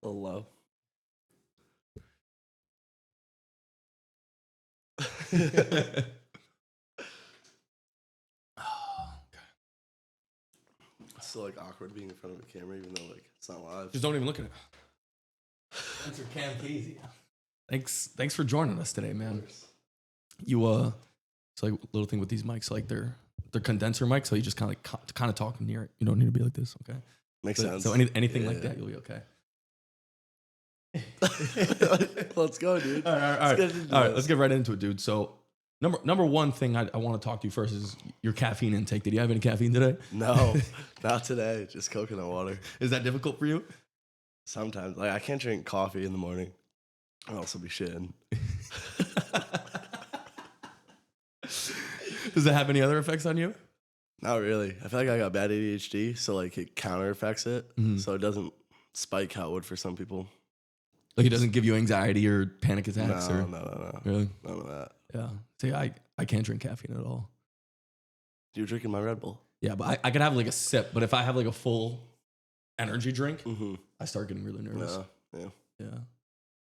A little low. It's still like awkward being in front of a camera, even though like it's not live. Just don't even look at it. Thanks for Cam Casey. Thanks for joining us today, man. You it's like a little thing with these mics, like they're condenser mics, so you just kind of talk near it. You don't need to be like this, okay? Makes sense. So anything like that, you'll be okay. Let's go, dude. All right. Let's get right into it, dude. So number one thing I want to talk to you first is your caffeine intake. Did you have any caffeine today? No, not today. Just coconut water. Is that difficult for you? Sometimes, like I can't drink coffee in the morning. I'll also be shitting. Does it have any other effects on you? Not really. I feel like I got bad ADHD, so like it counter affects it, so it doesn't spike how it would for some people. Like it doesn't give you anxiety or panic attacks? No. Really? None of that. Yeah. See, I can't drink caffeine at all. You're drinking my Red Bull. Yeah, but I could have like a sip, but if I have like a full energy drink, I start getting really nervous. Yeah.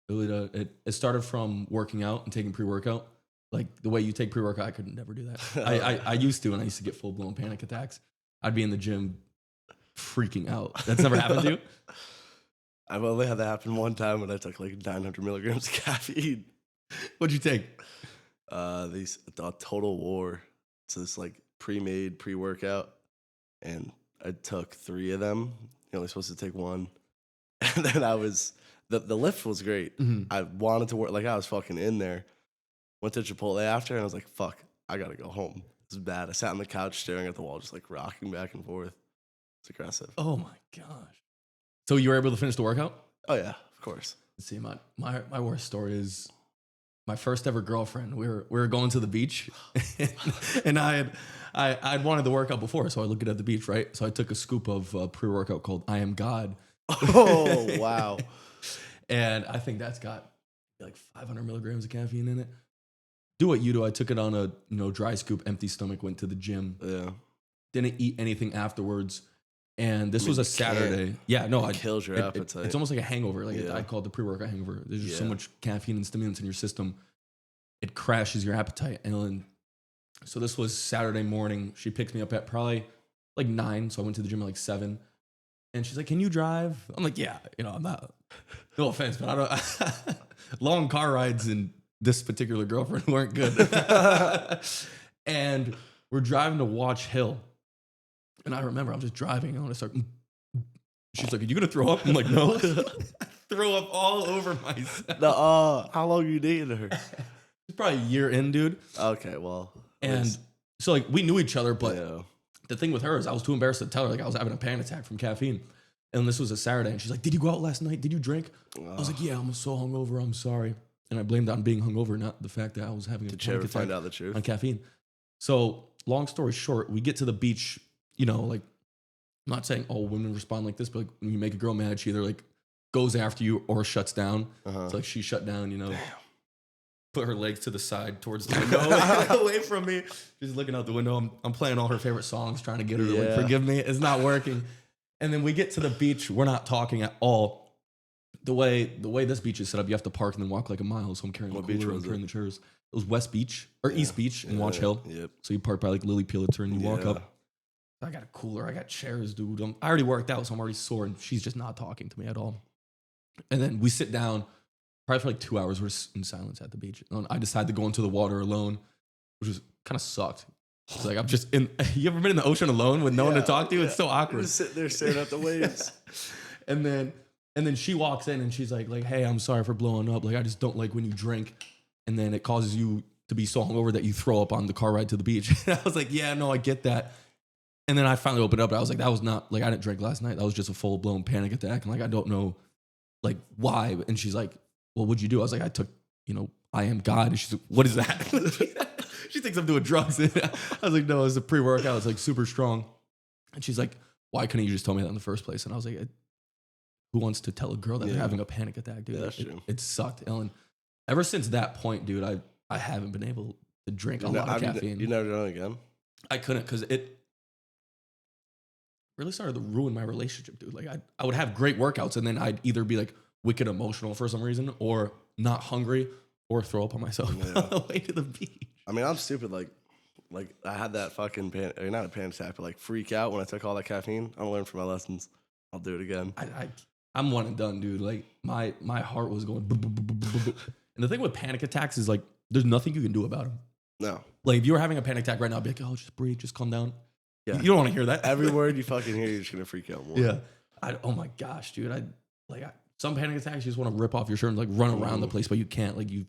It started from working out and taking pre-workout. Like the way you take pre-workout, I could never do that. I used to, and I used to get full-blown panic attacks. I'd be in the gym freaking out. That's never happened to you? I've only had that happen one time when I took like 900 milligrams of caffeine. What'd you take? The Total War. It's this like pre-made pre-workout, and I took 3 of them. You're only supposed to take 1, and then the lift was great. I wanted to work, like I was fucking in there. Went to Chipotle after, and I was like, "Fuck, I gotta go home." It's bad. I sat on the couch staring at the wall, just like rocking back and forth. It's aggressive. Oh my gosh! So you were able to finish the workout? Oh yeah, of course. Let's see, my worst story is my first ever girlfriend. We were going to the beach, and I'd wanted the workout before, so I looked at the beach, right? So I took a scoop of pre-workout called "I Am God." Oh wow! And I think that's got like 500 milligrams of caffeine in it. Do what you do. I took it on a dry scoop, empty stomach. Went to the gym. Yeah. Didn't eat anything afterwards. And this was a Saturday. Yeah, no, it kills your appetite. It's almost like a hangover. Like I call it the pre-workout hangover. There's just so much caffeine and stimulants in your system, it crashes your appetite. And so this was Saturday morning. She picked me up at probably like 9. So I went to the gym at like 7. And she's like, "Can you drive?" I'm like, "Yeah, I'm not." No offense, but I don't. Long car rides and this particular girlfriend weren't good. And we're driving to Watch Hill. And I remember I'm just driving. And I want to start. She's like, "Are you going to throw up?" I'm like, "No." I throw up all over myself. How long are you dating her? It's probably a year in, dude. Okay, well. And so like we knew each other, but the thing with her is I was too embarrassed to tell her like I was having a panic attack from caffeine. And this was a Saturday. And she's like, "Did you go out last night? Did you drink?" I was like, "Yeah, I'm so hungover. I'm sorry." And I blamed it on being hungover, not the fact that I was having a panic attack. Did you ever find out the truth? On caffeine. So long story short, we get to the beach, like, I'm not saying all women respond like this, but like when you make a girl mad, she either like goes after you or shuts down. So like she shut down, Damn. Put her legs to the side towards the window, away from me. She's looking out the window. I'm playing all her favorite songs, trying to get her to like forgive me. It's not working. And then we get to the beach. We're not talking at all. The way this beach is set up, you have to park and then walk like a mile. So I'm carrying the cooler, I'm carrying the chairs. It was West Beach or East Beach in Watch Hill. Yep. So you park by like Lily Pulitzer and you walk up. I got a cooler, I got chairs, dude. I already worked out, so I'm already sore, and she's just not talking to me at all. And then we sit down, probably for like 2 hours. We're just in silence at the beach. And I decided to go into the water alone, which was kind of sucked. It's like I'm just in. You ever been in the ocean alone with no one to talk to? It's so awkward. You're just sitting there staring at the waves. And then she walks in and she's like, "Hey, I'm sorry for blowing up. Like, I just don't like when you drink, and then it causes you to be so hungover that you throw up on the car ride to the beach." And I was like, "Yeah, no, I get that." And then I finally opened up. And I was like, "That was not like I didn't drink last night. That was just a full blown panic attack. And like I don't know, like why." And she's like, "Well, what'd you do?" I was like, "I took, I Am God." And she's like, "What is that?" She thinks I'm doing drugs. I was like, "No, it's a pre-workout. It's like super strong." And she's like, "Why couldn't you just tell me that in the first place?" And I was like, "Who wants to tell a girl that they're having a panic attack, dude?" Yeah, that's true. It sucked, Ellen. Ever since that point, dude, I haven't been able to drink a lot of caffeine. You never done it again? I couldn't because it really started to ruin my relationship, dude. Like I would have great workouts and then I'd either be like wicked emotional for some reason, or not hungry, or throw up on myself on the way to the beach. I mean, I'm stupid. Like I had that fucking not a panic attack, but like freak out when I took all that caffeine. I'm learning from my lessons. I'll do it again. I'm one and done, dude. Like my heart was going. And the thing with panic attacks is like, there's nothing you can do about them. No. Like if you were having a panic attack right now, I'd be like, oh, just breathe, just calm down. Yeah. You don't want to hear that. Every word you fucking hear, you're just gonna freak out more. Yeah. Oh my gosh, dude. Some panic attacks, you just want to rip off your shirt and like run around the place, but you can't. Like you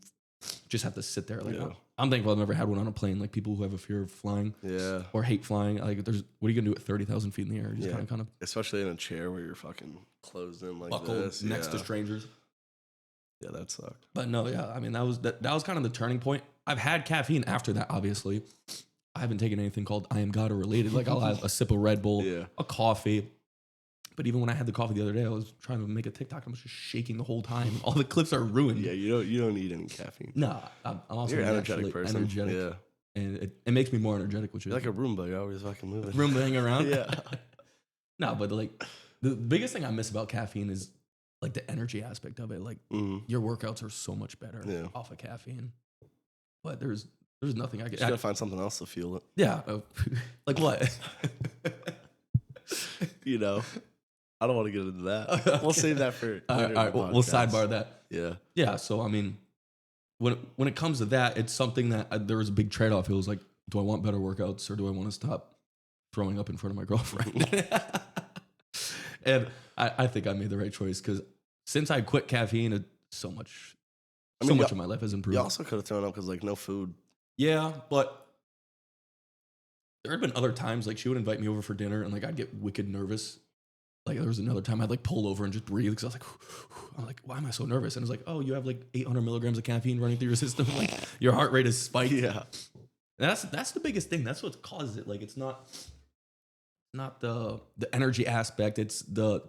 just have to sit there. Like I'm thankful I've never had one on a plane. Like people who have a fear of flying, or hate flying. Like what are you gonna do at 30,000 feet in the air? Just kind of, especially in a chair where you're fucking closed in like buckled this, next to strangers. Yeah, that sucked. But no, I mean that was kind of the turning point. I've had caffeine after that. Obviously, I haven't taken anything called I Am God or related. Like I'll have a sip of Red Bull, a coffee. But even when I had the coffee the other day, I was trying to make a TikTok. I was just shaking the whole time. All the clips are ruined. Yeah, you don't need any caffeine. No, I'm also an energetic person. Energetic. Yeah, and it makes me more energetic, which is you're like a Roomba. You're always fucking moving. Roombaing around. Yeah. No, but like the biggest thing I miss about caffeine is like the energy aspect of it. Like your workouts are so much better off of caffeine. But there's nothing I can. You gotta find something else to fuel it. Yeah, like what? You know, I don't want to get into that. Okay. We'll save that for. All right, we'll sidebar that. Yeah. Yeah. So I mean, when it comes to that, it's something that there was a big trade off. It was like, do I want better workouts or do I want to stop throwing up in front of my girlfriend? And I think I made the right choice because since I quit caffeine, so much of my life has improved. You also could have thrown up because like no food. Yeah, but there had been other times like she would invite me over for dinner and like I'd get wicked nervous. Like there was another time I'd like pull over and just breathe because I was like, I'm like, why am I so nervous? And it's like, oh, you have like 800 milligrams of caffeine running through your system. Like your heart rate is spiked. Yeah, and that's the biggest thing. That's what causes it. Like it's not the energy aspect. It's the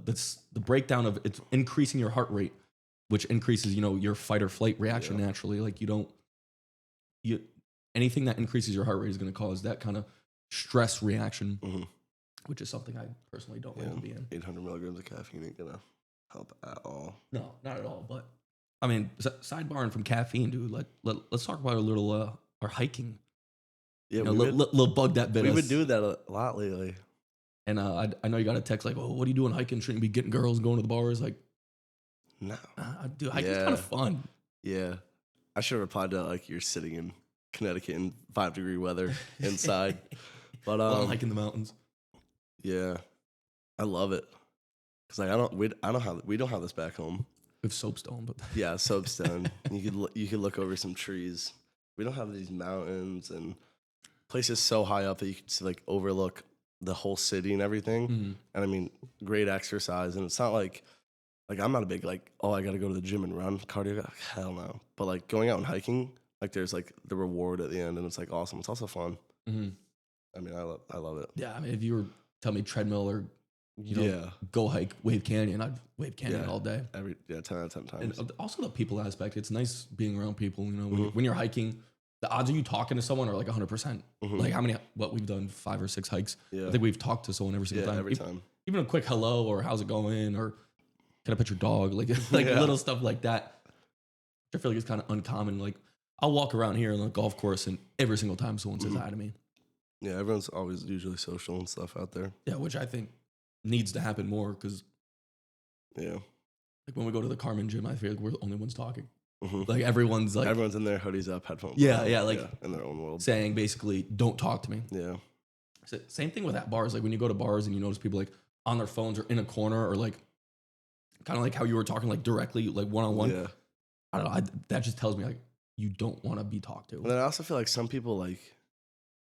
breakdown of it's increasing your heart rate, which increases your fight or flight reaction naturally. Like anything that increases your heart rate is going to cause that kind of stress reaction. Which is something I personally don't like to be in. 800 milligrams of caffeine ain't gonna help at all. No, not at all. But I mean, sidebarring from caffeine, dude. Let's talk about a little our hiking. Yeah, little bug that bit us. We've been doing that a lot lately. And I know you got a text like, "Oh, what are you doing hiking? Shouldn't you be getting girls and going to the bars?" Like, no, dude, hiking's kind of fun. Yeah, I should have replied to like you're sitting in Connecticut in 5-degree weather inside, but I'm hiking the mountains. Yeah, I love it because like we don't have this back home. We have soapstone, but yeah, soapstone. You could look over some trees. We don't have these mountains and places so high up that you can see, like overlook the whole city and everything. And I mean, great exercise. And it's not like I'm not a big like, oh, I got to go to the gym and run cardio. Hell no. But like going out and hiking, like there's like the reward at the end, and it's like awesome. It's also fun. I mean, I love it. Yeah, I mean, if you were tell me treadmill or go hike Wave Canyon, I'd Wave Canyon all day. 10 out of 10 times. And also the people aspect. It's nice being around people. When you're hiking, the odds of you talking to someone are like 100%. Like what we've done 5 or 6 hikes. I think we've talked to someone every single time. Every time. Even a quick hello or how's it going or can I pet your dog? Like little stuff like that. I feel like it's kind of uncommon. Like I'll walk around here on the golf course and every single time someone says hi to me. Yeah, everyone's always usually social and stuff out there. Yeah, which I think needs to happen more because, like when we go to the Carmen gym, I feel like we're the only ones talking. Like everyone's in their hoodies up, headphones. In their own world, saying basically, don't talk to me. Yeah. So, same thing with at bars. Like when you go to bars and you notice people like on their phones or in a corner or like kind of like how you were talking like directly like one on one. Yeah. I don't know. That just tells me like you don't want to be talked to. And then I also feel like some people like.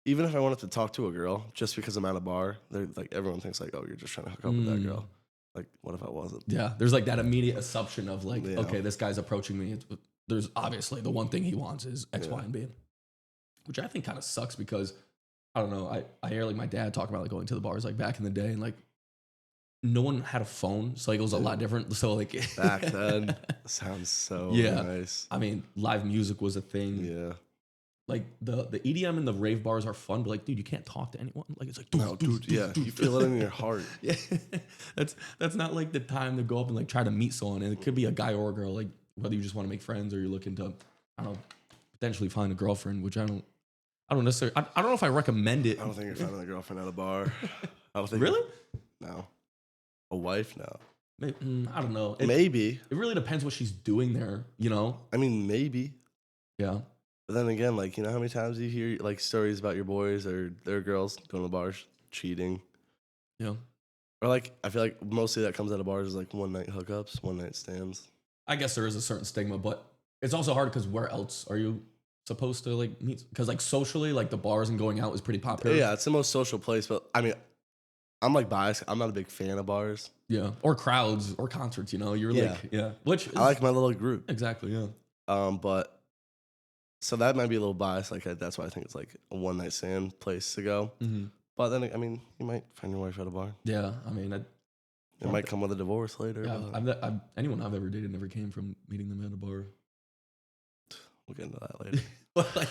Even if I wanted to talk to a girl, just because I'm at a bar, they're like everyone thinks like, oh, you're just trying to hook up with that girl. Like, what if I wasn't? Yeah, there's like that immediate assumption of like, okay, this guy's approaching me. There's obviously the one thing he wants is X, Y, and B, which I think kind of sucks because I don't know. I hear like my dad talk about like going to the bars like back in the day and like no one had a phone, so like it was a lot different. So like back then, sounds so nice. I mean, live music was a thing. Yeah. like the EDM and the rave bars are fun, but like, dude, you can't talk to anyone. Like, it's like, No, dude, yeah, you feel it in your heart. Yeah, that's not like the time to go up and like try to meet someone. And it could be a guy or a girl, like whether you just want to make friends or you're looking to, I don't know, potentially find a girlfriend, which I don't necessarily, I don't know if I recommend it. I don't think you're finding a girlfriend at a bar. I don't think. Really? No. A wife? No. Maybe, I don't know. Maybe. It really depends what she's doing there, you know? I mean, maybe. Yeah. But then again, like, you know how many times you hear like stories about your boys or their girls going to bars cheating? Yeah. Or like, I feel like mostly that comes out of bars is like one night hookups, one night stands. I guess there is a certain stigma, but it's also hard because where else are you supposed to like meet? Because like socially, like the bars and going out is pretty popular. Yeah, it's the most social place. But I mean, I'm like biased. I'm not a big fan of bars. Yeah. Or crowds or concerts, you know? You're Yeah. like, yeah. Which is, I like my little group. exactly, yeah. But so that might be a little biased. Like that's why I think it's like a one night stand place to go. Mm-hmm. But then I mean, you might find your wife at a bar. Yeah. I mean, It might come with a divorce later. yeah, But anyone I've ever dated never came from meeting them at a bar. we'll get into that later. But like,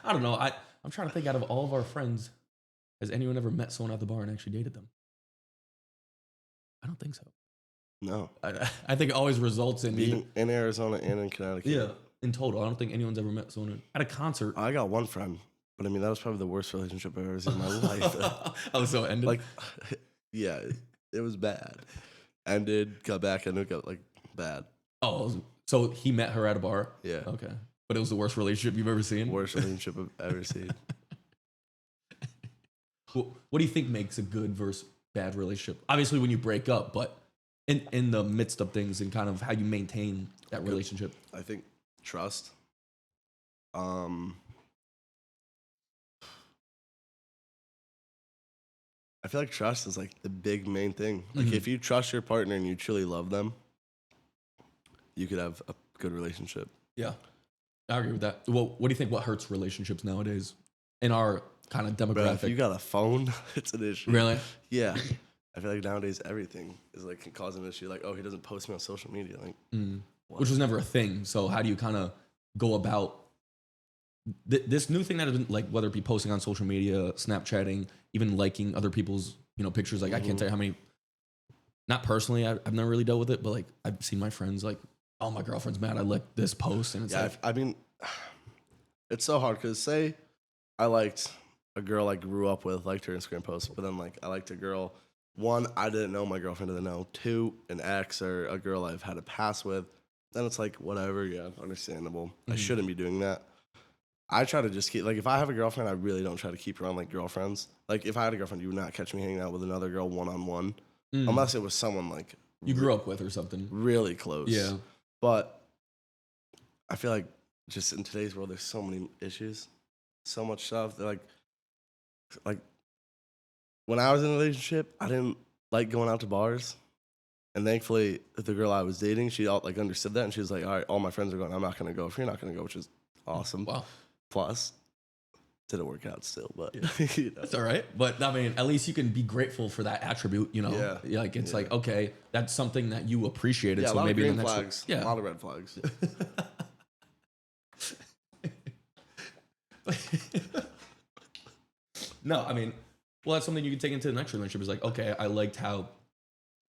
I don't know. I'm trying to think out of all of our friends, has anyone ever met someone at the bar and actually dated them? I don't think so. No, I think it always results in being in Arizona and in Connecticut. yeah, in total. I don't think anyone's ever met someone at a concert. I got one friend, but I mean that was probably the worst relationship I've ever seen in my life. Oh, so it ended? Like, yeah, it was bad. Ended, got back, and it got like bad. Oh, so he met her at a bar? Yeah, Okay. But it was the worst relationship you've ever seen? worst relationship I've ever seen. What do you think makes a good versus bad relationship? Obviously, when you break up, but in the midst of things and kind of how you maintain that relationship. I think trust. I feel like trust is like the big main thing. Like Mhm. if you trust your partner and you truly love them, you could have a good relationship. Yeah, I agree with that. Well, what do you think? What hurts relationships nowadays in our kind of Bro, if demographic? you got a phone, it's an issue. Really? Yeah. I feel like nowadays everything is like can cause an issue. Like, oh, he doesn't post me on social media. Like, Which was never a thing. So how do you kind of go about this new thing that has been like, whether it be posting on social media, Snapchatting, even liking other people's, pictures. Like I can't tell you how many, not personally, I've never really dealt with it, but like I've seen my friends like, oh, my girlfriend's mad. I liked this post. And it's yeah, like, I mean, it's so hard because say I liked a girl I grew up with, liked her Instagram post, but then like I liked a girl. One, I didn't know, my girlfriend didn't know. Two, an ex or a girl I've had a pass with. Then it's like, whatever, yeah, understandable. I shouldn't be doing that. I try to just keep, like, if I have a girlfriend, I really don't try to keep her on, like, girlfriends. Like, if I had a girlfriend, you would not catch me hanging out with another girl one-on-one. Unless it was someone, like, you grew up with or something. really close. Yeah. But I feel like just in today's world, there's so many issues, so much stuff. They're like, when I was in a relationship, I didn't like going out to bars. And thankfully, the girl I was dating, she like understood that. And she was like, all right, all my friends are going. I'm not going to go if you're not going to go, which is awesome. Wow. Plus, didn't work out still, but That's all right. But I mean, at least you can be grateful for that attribute, Yeah. Like it's like, okay, that's something that you appreciated. Yeah, So a lot maybe of in green the next flags, a lot of red flags. No, I mean, well, that's something you can take into the next relationship. Is like, okay, I liked how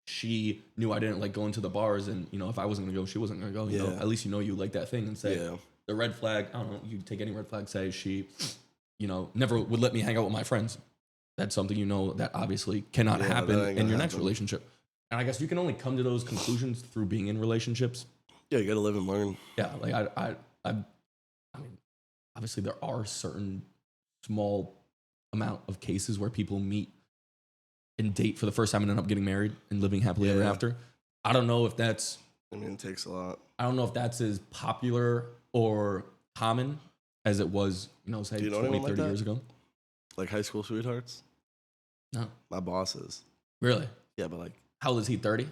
she knew I didn't like going to the bars, and if I wasn't gonna go, she wasn't gonna go. You know, Yeah. at least you like that thing, and say Yeah. the red flag. I don't know. You take any red flag. Say she, never would let me hang out with my friends. That's something that obviously cannot Yeah, happen that ain't in gonna your next happen. relationship. And I guess you can only come to those conclusions through being in relationships. Yeah, you got to live and learn. Yeah, like I mean, obviously there are certain small amount of cases where people meet and date for the first time and end up getting married and living happily ever Yeah. after. I don't know if that's I mean, it takes a lot. as popular or common as it was, say Do you know 20, anyone like 30 that? years ago. Like high school sweethearts? No. My boss is. Really? Yeah, but like How old is he? 30?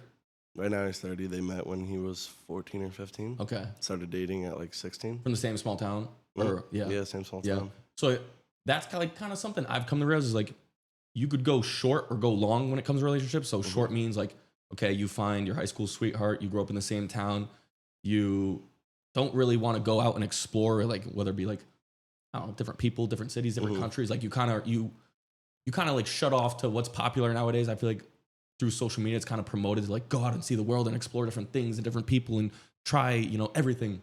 right now he's 30. They met when he was 14 or 15. Okay. Started dating at like 16. From the same small town? Or Yeah, same small town. So that's kind of something I've come to realize is like you could go short or go long when it comes to relationships. So short means like, okay, you find your high school sweetheart, you grew up in the same town, you don't really want to go out and explore, like whether it be like I don't know, different people, different cities, different countries. Like you kind of like shut off to what's popular nowadays. I feel like through social media, it's kind of promoted to like go out and see the world and explore different things and different people and try, everything.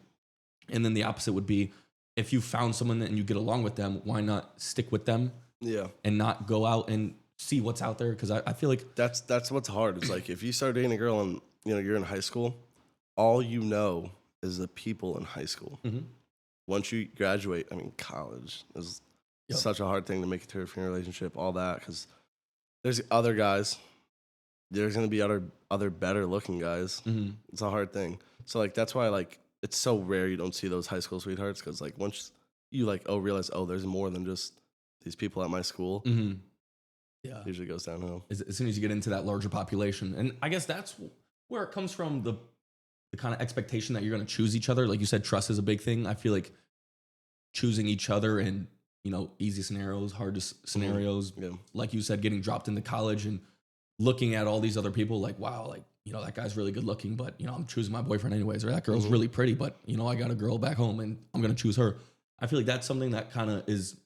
And then the opposite would be if you found someone and you get along with them, why not stick with them? Yeah. And not go out and see what's out there. Cause I feel like that's what's hard. It's like if you start dating a girl and you're in high school, all you know is the people in high school. Once you graduate, I mean, college is such a hard thing to make it through for your relationship, all that, because there's other guys. There's going to be other better looking guys. It's a hard thing. So, like, that's why, like, it's so rare you don't see those high school sweethearts, because, like, once you, like, realize, there's more than just these people at my school, yeah, usually goes downhill. As soon as you get into that larger population. And I guess that's where it comes from, the kind of expectation that you're going to choose each other. Like you said, trust is a big thing. I feel like choosing each other in, easy scenarios, hard scenarios, like you said, getting dropped into college and looking at all these other people like, wow, like, that guy's really good looking, but, I'm choosing my boyfriend anyways, or that girl's really pretty, but, I got a girl back home and I'm going to choose her. I feel like that's something that kind of is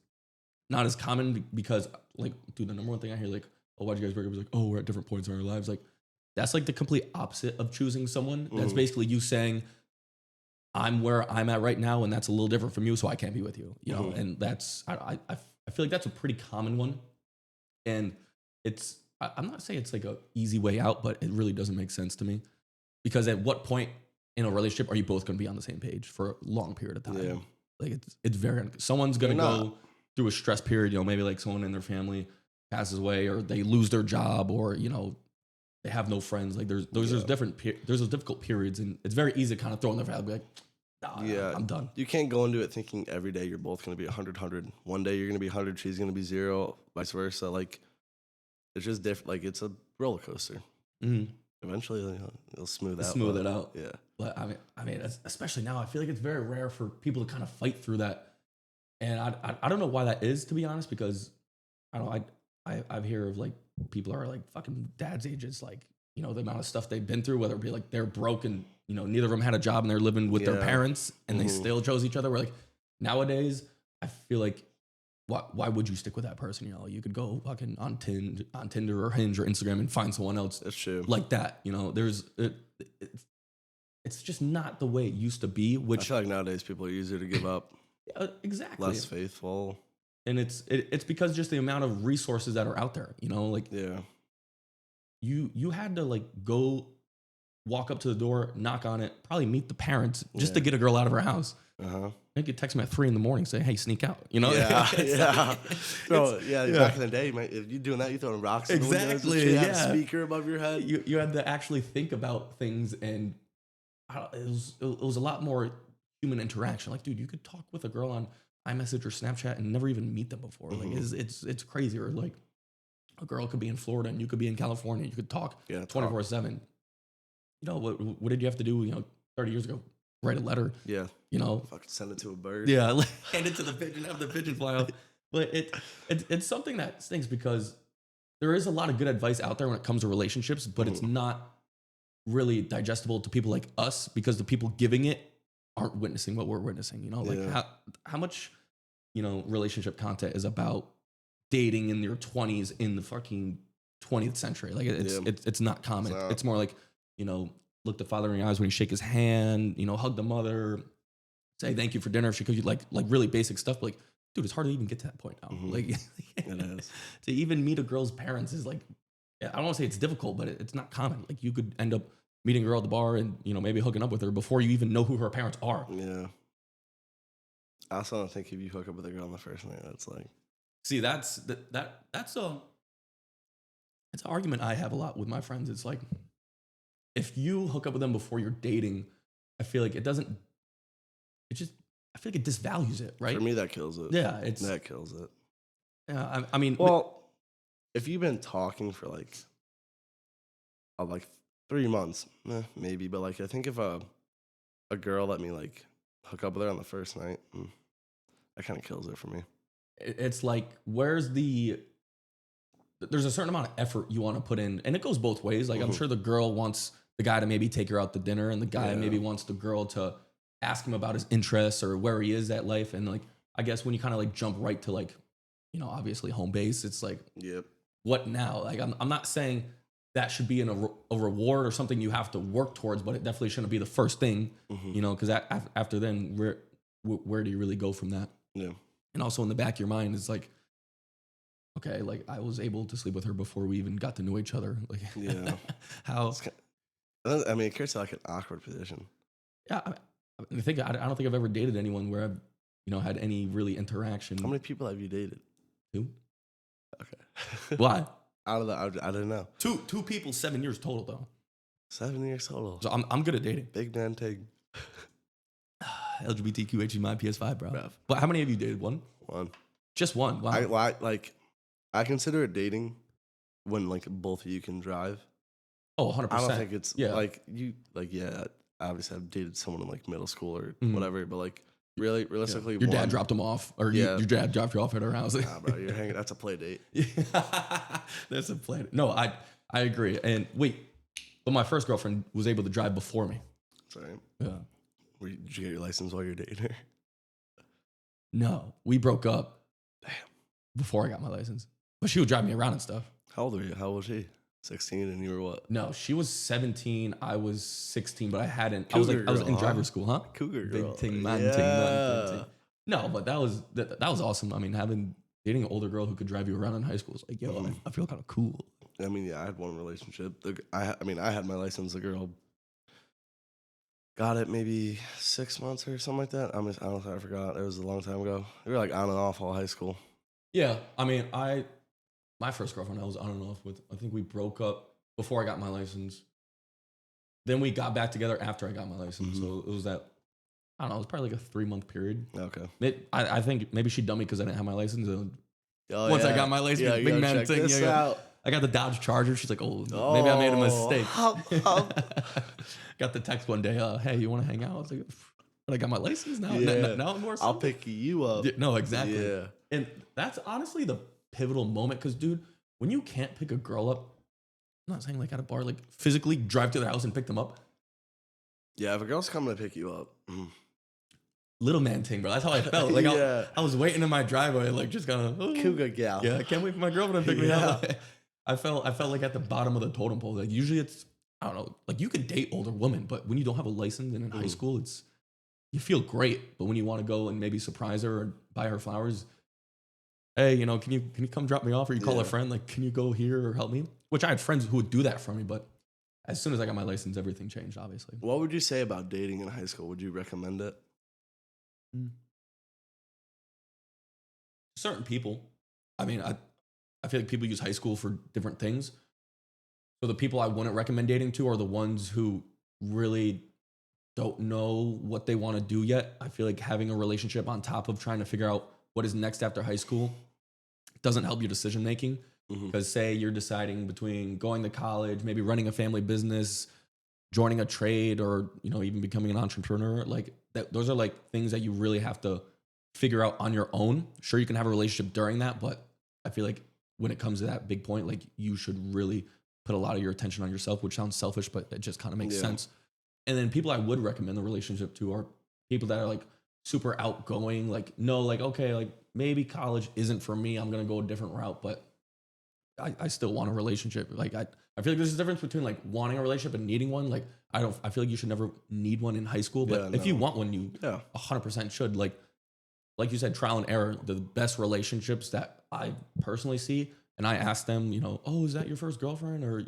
not as common because, like, dude, the number one thing I hear, like, oh, why'd you guys break up? Is like, oh, we're at different points in our lives. Like, that's like the complete opposite of choosing someone. That's basically you saying, I'm where I'm at right now, and that's a little different from you, so I can't be with you. And that's I feel like that's a pretty common one, and I'm not saying it's like a easy way out, but it really doesn't make sense to me, because at what point in a relationship are you both going to be on the same page for a long period of time? Like it's very someone's going to go through a stress period. Maybe like someone in their family passes away, or they lose their job, or they have no friends. Like there's those difficult periods, and it's very easy to kind of throw in their family, be like, nah, I'm done. You can't go into it thinking every day you're both going to be 100. One day you're going to be 100, she's going to be 0, vice versa. Like it's just different. Like it's a roller coaster. Eventually it'll smooth it out. Yeah. But I mean, especially now, I feel like it's very rare for people to kind of fight through that, and I don't know why that is, to be honest, because I hear of like people are like fucking dad's ages, like, the amount of stuff they've been through, whether it be like they're broke and, neither of them had a job and they're living with their parents and they still chose each other. We're like, nowadays, I feel like, why would you stick with that person? You could go fucking on Tinder or Hinge or Instagram and find someone else that's true. Like that. It's just not the way it used to be. Which I feel like nowadays people are easier to give up. Exactly. Less faithful. And it's because just the amount of resources that are out there, you had to like go walk up to the door, knock on it, probably meet the parents just to get a girl out of her house. They could text me at 3 a.m, say, "Hey, sneak out." Yeah. Back in the day, man, if you're doing that, you're throwing rocks. Exactly. You had a speaker above your head. You had to actually think about things, and it was a lot more human interaction. Like, dude, you could talk with a girl on iMessage or Snapchat and never even meet them before. Like it's crazy. Or like a girl could be in Florida and you could be in California. You could talk 24/7. What did you have to do? 30 years ago, write a letter. Yeah. Fucking send it to a bird. Yeah, hand it to the pigeon, have the pigeon fly off. But it's something that stinks, because there is a lot of good advice out there when it comes to relationships, but it's not really digestible to people like us, because the people giving it aren't witnessing what we're witnessing. How much relationship content is about dating in your 20s in the fucking 20th century. Like it's not common. It's more like, look the father in the eyes when you shake his hand, hug the mother, say thank you for dinner if she could, like really basic stuff. But like, dude, it's hard to even get to that point now. Like it is. To even meet a girl's parents is like, I don't want to say it's difficult, but it's not common. Like you could end up meeting a girl at the bar and, maybe hooking up with her before you even know who her parents are. Yeah. I also don't think if you hook up with a girl on the first night, that's like... See, that's an argument I have a lot with my friends. It's like, if you hook up with them before you're dating, I feel like I feel like it disvalues it, right? For me, that kills it. Yeah. That kills it. Yeah, I mean... Well, if you've been talking for like 3 months, maybe, but like I think if a girl let me like hook up with her on the first night, that kind of kills it for me. It's like, there's a certain amount of effort you want to put in, and it goes both ways. Like I'm sure the girl wants the guy to maybe take her out to dinner, and the guy maybe wants the girl to ask him about his interests or where he is at life, and like I guess when you kind of like jump right to like, obviously home base, it's like, Yep. what now? Like, I'm not saying that should be a reward or something you have to work towards, but it definitely shouldn't be the first thing, because after then, where do you really go from that? Yeah. And also in the back of your mind is like, okay, like I was able to sleep with her before we even got to know each other. Like, Yeah. how? I mean, it creates like an awkward position. Yeah, I don't think I've ever dated anyone where I've had any really interaction. How many people have you dated? Two? Okay. Why? I don't know. I didn't know. Two people, 7 years total though. 7 years total. So I'm good at dating. Big man thing. LGBTQ HE PS5, bro. Bruv. But how many have you dated? One? One. Just one. Wow. I consider it dating when like both of you can drive. Oh, 100%. I don't think it's yeah. yeah, obviously I've dated someone in like middle school or whatever, but like really realistically, Your dad dropped him off, or your dad dropped you off at her house. Nah, bro, you're hanging. That's a play date. That's a play. No, I agree. And wait, but my first girlfriend was able to drive before me. Sorry. Yeah. Did you get your license while you're dating her? No, we broke up. Damn. Before I got my license, but she would drive me around and stuff. How old were you? How old was she? 16, and you were what? No, she was 17. I was 16, but I hadn't. Cougar I was in girl, driver's school, huh? Cougar girl. Big ting man, Yeah. ting man, ting ting. No, but that was awesome. I mean, dating an older girl who could drive you around in high school is like, yo, I feel kind of cool. I mean, yeah, I had one relationship. I had my license. The girl got it maybe 6 months or something like that. Honestly, I forgot. It was a long time ago. We were like on and off all high school. Yeah, I mean, my first girlfriend I was on and off with. I think we broke up before I got my license. Then we got back together after I got my license. So it was that, I don't know, it was probably like a 3-month period. Okay. I think maybe she dumped me because I didn't have my license. And Oh, once yeah. I got my license, Yeah, you big gotta man check thing. this Yeah, out. I got the Dodge Charger. She's like, oh, maybe I made a mistake. Got the text one day, hey, you want to hang out? I was like, but I got my license now. Yeah. Now I'm more. I'll pick you up. Yeah, no, exactly. Yeah. And that's honestly the pivotal moment. Because, dude, when you can't pick a girl up, I'm not saying like at a bar, like physically drive to their house and pick them up. Yeah, if a girl's coming to pick you up. Little man ting, bro. That's how I felt. Like Yeah. I was waiting in my driveway, like just kind of Cougar gal. Yeah, I can't wait for my girlfriend to pick me up. I felt like at the bottom of the totem pole. Like usually it's, I don't know, like you could date older women, but when you don't have a license and in high school, you feel great. But when you want to go and maybe surprise her or buy her flowers, hey, can you come drop me off, or you call a friend, like, can you go here or help me? Which I had friends who would do that for me, but as soon as I got my license, everything changed, obviously. What would you say about dating in high school? Would you recommend it? Certain people. I mean, I feel like people use high school for different things. So the people I wouldn't recommend dating to are the ones who really don't know what they want to do yet. I feel like having a relationship on top of trying to figure out what is next after high school doesn't help your decision making. Because say you're deciding between going to college, maybe running a family business, joining a trade, or even becoming an entrepreneur, like those are like things that you really have to figure out on your own. Sure, you can have a relationship during that, but I feel like when it comes to that big point, like you should really put a lot of your attention on yourself, which sounds selfish, but it just kind of makes sense. And then people I would recommend the relationship to are people that are like super outgoing, like, no, like, okay, like maybe college isn't for me. I'm going to go a different route, but I still want a relationship. Like I feel like there's a difference between like wanting a relationship and needing one. Like I feel like you should never need one in high school, but if you want one, you 100% should. Like you said, trial and error, the best relationships that I personally see. And I ask them, oh, is that your first girlfriend? Or,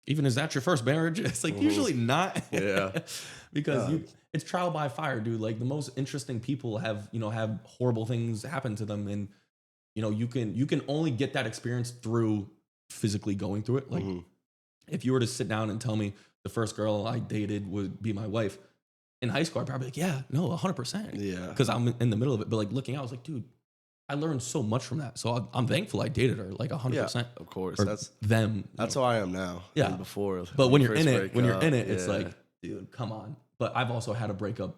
even is that your first marriage? It's like usually not. Yeah. Because it's trial by fire, dude. Like the most interesting people have horrible things happen to them. And, you can only get that experience through physically going through it. Like if you were to sit down and tell me the first girl I dated would be my wife in high school, I'd probably be like, yeah, no, 100%. Yeah. Because I'm in the middle of it. But like looking out, I was like, dude, I learned so much from that. So I'm thankful I dated her, like 100%. Yeah, of course. That's them. That's how I am now. Yeah. And before. But when you're in it, it's it's like, dude, come on. But I've also had a breakup.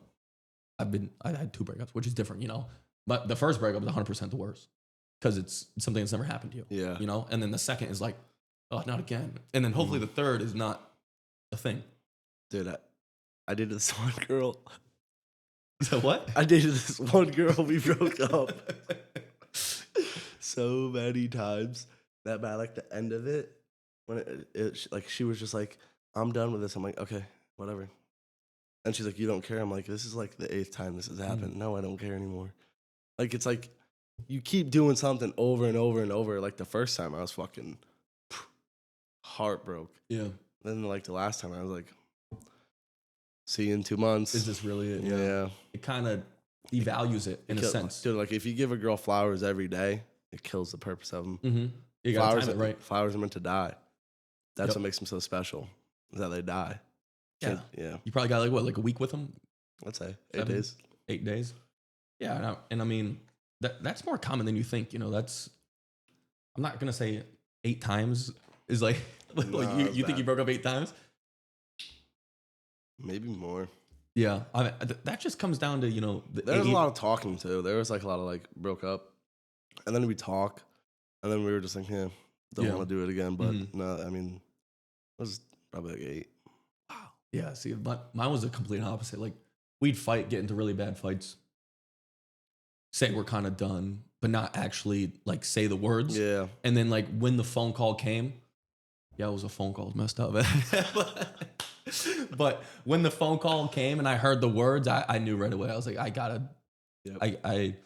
I had 2 breakups, which is different, But the first breakup is 100% the worst because it's something that's never happened to you. Yeah. And then the second is like, oh, not again. And then hopefully the third is not a thing. Dude, I dated this one girl. So what? I dated this one girl. We broke up so many times that by like the end of it, when like she was just like, "I'm done with this." I'm like, "Okay, whatever." And she's like, "You don't care?" I'm like, "This is like the 8th time this has happened. No, I don't care anymore." Like it's like you keep doing something over and over and over. Like the first time I was fucking heartbroken. Yeah. Then like the last time I was like, "See you in 2 months." Is this really it? Yeah. It kind of devalues it in a sense. Dude, like if you give a girl flowers every day, it kills the purpose of them. Mm-hmm. You got Flowers, time it right. flowers are meant to die. That's Yep. what makes them so special. Is that they die. Yeah. Yeah. You probably got like what, like a week with them? Let's say 8 7, days. 8 days. Yeah, and I mean that's more common than you think. You know, that's I'm not gonna say 8 times is like, like Nah, you think you broke up 8 times? Maybe more. Yeah, that just comes down to There was a lot of talking too. There was like a lot of like broke up, and then we talk, and then we were just like, don't want to do it again. But no, I mean, it was probably like 8. Wow. Yeah. See, but mine was the complete opposite. Like we'd fight, get into really bad fights, say we're kind of done, but not actually like say the words. Yeah. And then like when the phone call came, yeah, it was a phone call. It was messed up. But when the phone call came and I heard the words, I knew right away. I was like, I gotta. Yep.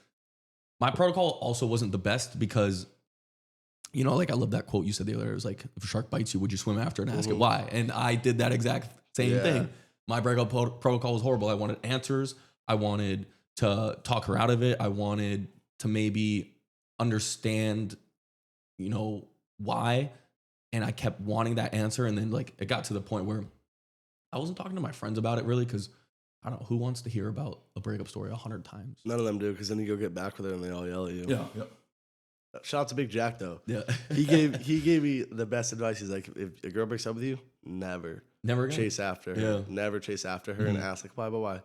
My protocol also wasn't the best because, like I love that quote you said the other day. It was like, if a shark bites you, would you swim after and ask it why? And I did that exact same thing. My breakup protocol was horrible. I wanted answers. I wanted to talk her out of it. I wanted to maybe understand, why. And I kept wanting that answer. And then like it got to the point where I wasn't talking to my friends about it really because I don't know who wants to hear about a breakup story 100 times. None of them do, because then you go get back with her and they all yell at you. Yeah. Shout out to Big Jack though. Yeah. he gave me the best advice. He's like, if a girl breaks up with you, never again. chase after her. Yeah. Never chase after her and ask like, why?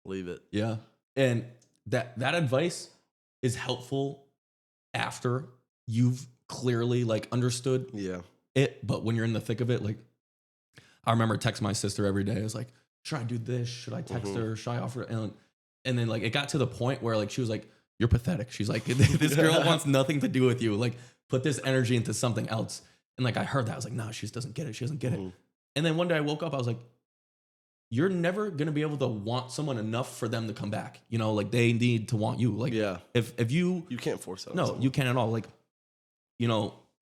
Leave it. Yeah. And that advice is helpful after you've clearly like understood it. But when you're in the thick of it, like I remember texting my sister every day. I was like, should I do this? Should I text her? Should I offer? And then like it got to the point where like she was like, you're pathetic. She's like, this girl wants nothing to do with you. Like put this energy into something else. And like I heard that. I was like, no, she just doesn't get it. She doesn't get it. And then one day I woke up, I was like, you're never gonna be able to want someone enough for them to come back. Like they need to want you. Like if you can't force that. No, you can't at all. Like,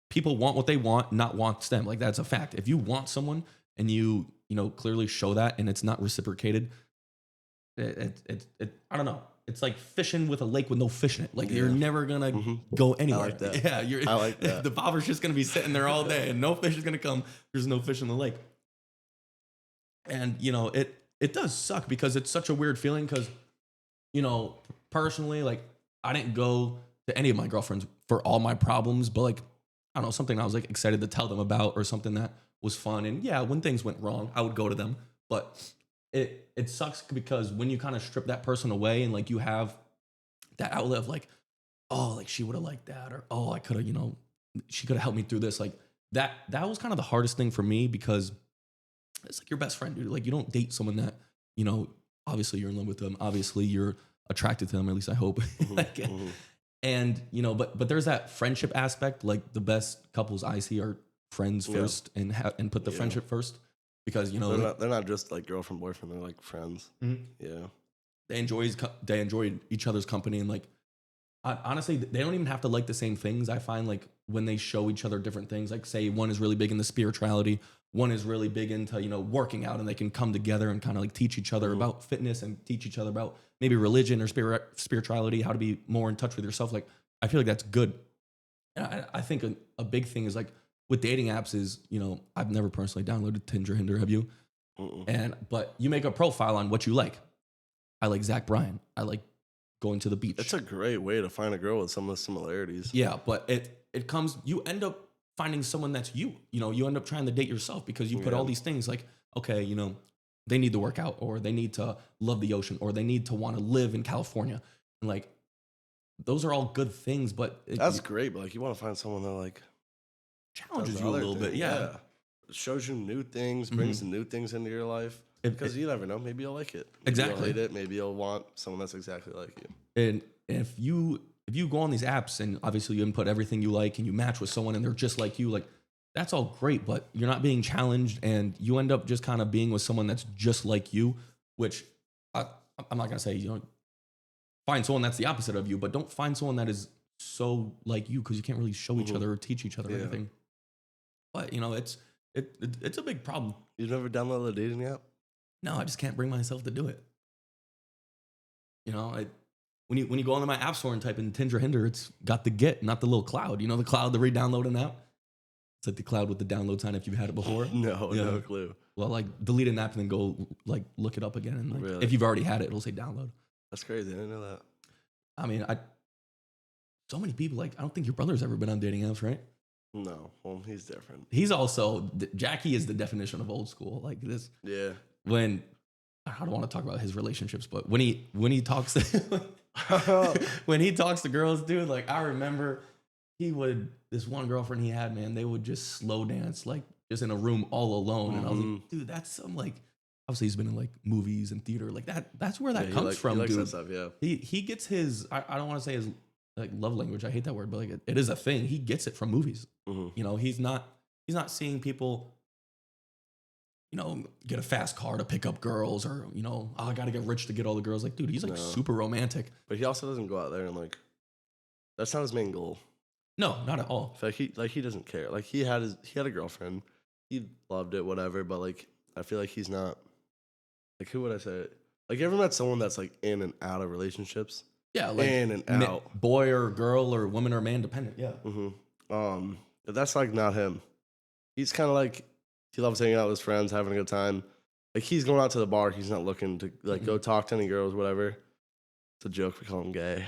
people want what they want, not wants them. Like that's a fact. If you want someone and you clearly show that and it's not reciprocated, it I don't know. It's like fishing with a lake with no fish in it. Like you're never gonna go anywhere. I like that. Yeah, I like that. The bobber's just gonna be sitting there all day and no fish is gonna come. There's no fish in the lake. And it does suck because it's such a weird feeling because, personally, like I didn't go to any of my girlfriends for all my problems, but like, I don't know, something I was like excited to tell them about or something that was fun. And yeah, when things went wrong, I would go to them. But it sucks because when you kind of strip that person away and like you have that outlet of like, oh, like she would have liked that, or oh, I could have, she could have helped me through this. Like that was kind of the hardest thing for me because it's like your best friend, dude. Like you don't date someone that, obviously you're in love with them. Obviously you're attracted to them, at least I hope. And, but there's that friendship aspect. Like the best couples I see are friends first and put the friendship first because, they're not just like girlfriend, boyfriend. They're like friends. Yeah. They enjoy each other's company. And like, honestly, they don't even have to like the same things. I find like when they show each other different things, like say one is really big into spirituality, one is really big into, working out, and they can come together and kind of like teach each other about fitness and teach each other about maybe religion or spirituality, how to be more in touch with yourself. Like, I feel like that's good. And I think a big thing is like with dating apps is, I've never personally downloaded Tinder, Hinder, have you? But you make a profile on what you like. I like Zach Bryan. I like going to the beach. It's a great way to find a girl with some of the similarities. Yeah, but it comes, you end up finding someone that's you. You end up trying to date yourself because you put all these things like, okay, they need to work out, or they need to love the ocean, or they need to want to live in California. And like, those are all good things, but that's great. But like, you want to find someone that like challenges you a little bit. Yeah. Shows you new things, brings new things into your life. Because you never know. Maybe you'll like it. Maybe Exactly. you'll hate it. Maybe you'll want someone that's exactly like you. And if you go on these apps and obviously you input everything you like and you match with someone and they're just like you, like that's all great, but you're not being challenged and you end up just kind of being with someone that's just like you, which I'm not gonna say, you know, find someone that's the opposite of you, but don't find someone that is so like you because you can't really show each other or teach each other anything. But you know, it's a big problem. You've never downloaded a dating app? No, I just can't bring myself to do it. You know, when you go onto my app store and type in Tinder Hinder, it's got the Get, not the little cloud. You know the cloud to re-download an app? It's like the cloud with the download sign if you've had it before. No clue. Well, like delete an app and then go like look it up again. And like, Really? if you've already had it, it'll say download. That's crazy. I didn't know that. I mean, so many people, like, I don't think your brother's ever been on dating apps, right? No. Well, he's different. He's also, Jackie is the definition of old school. Like this, Yeah. when, I don't want to talk about his relationships, but when he talks, when he talks to girls, dude, like I remember this one girlfriend he had, man, they would just slow dance, like just in a room all alone. And I was like, dude, that's some like, obviously he's been in like movies and theater, like that's where that comes from, he likes dude. that stuff, yeah. He gets his, I don't want to say his like love language. I hate that word, but like it is a thing. He gets it from movies. You know, he's not seeing people, you know, get a fast car to pick up girls or, you know, I got to get rich to get all the girls. Like, dude, he's like super romantic. But he also doesn't go out there and like, that's not his main goal. No, not at all. I feel like he doesn't care. Like he had a girlfriend. He loved it, whatever. But like, I feel like he's not, like, who would I say? Like, you ever met someone that's like in and out of relationships? Yeah, like in and out. Boy or girl or woman or man dependent. Yeah. But that's like not him. He's kind of like, he loves hanging out with his friends, having a good time. Like he's going out to the bar. He's not looking to like go talk to any girls, whatever. It's a joke. We call him gay.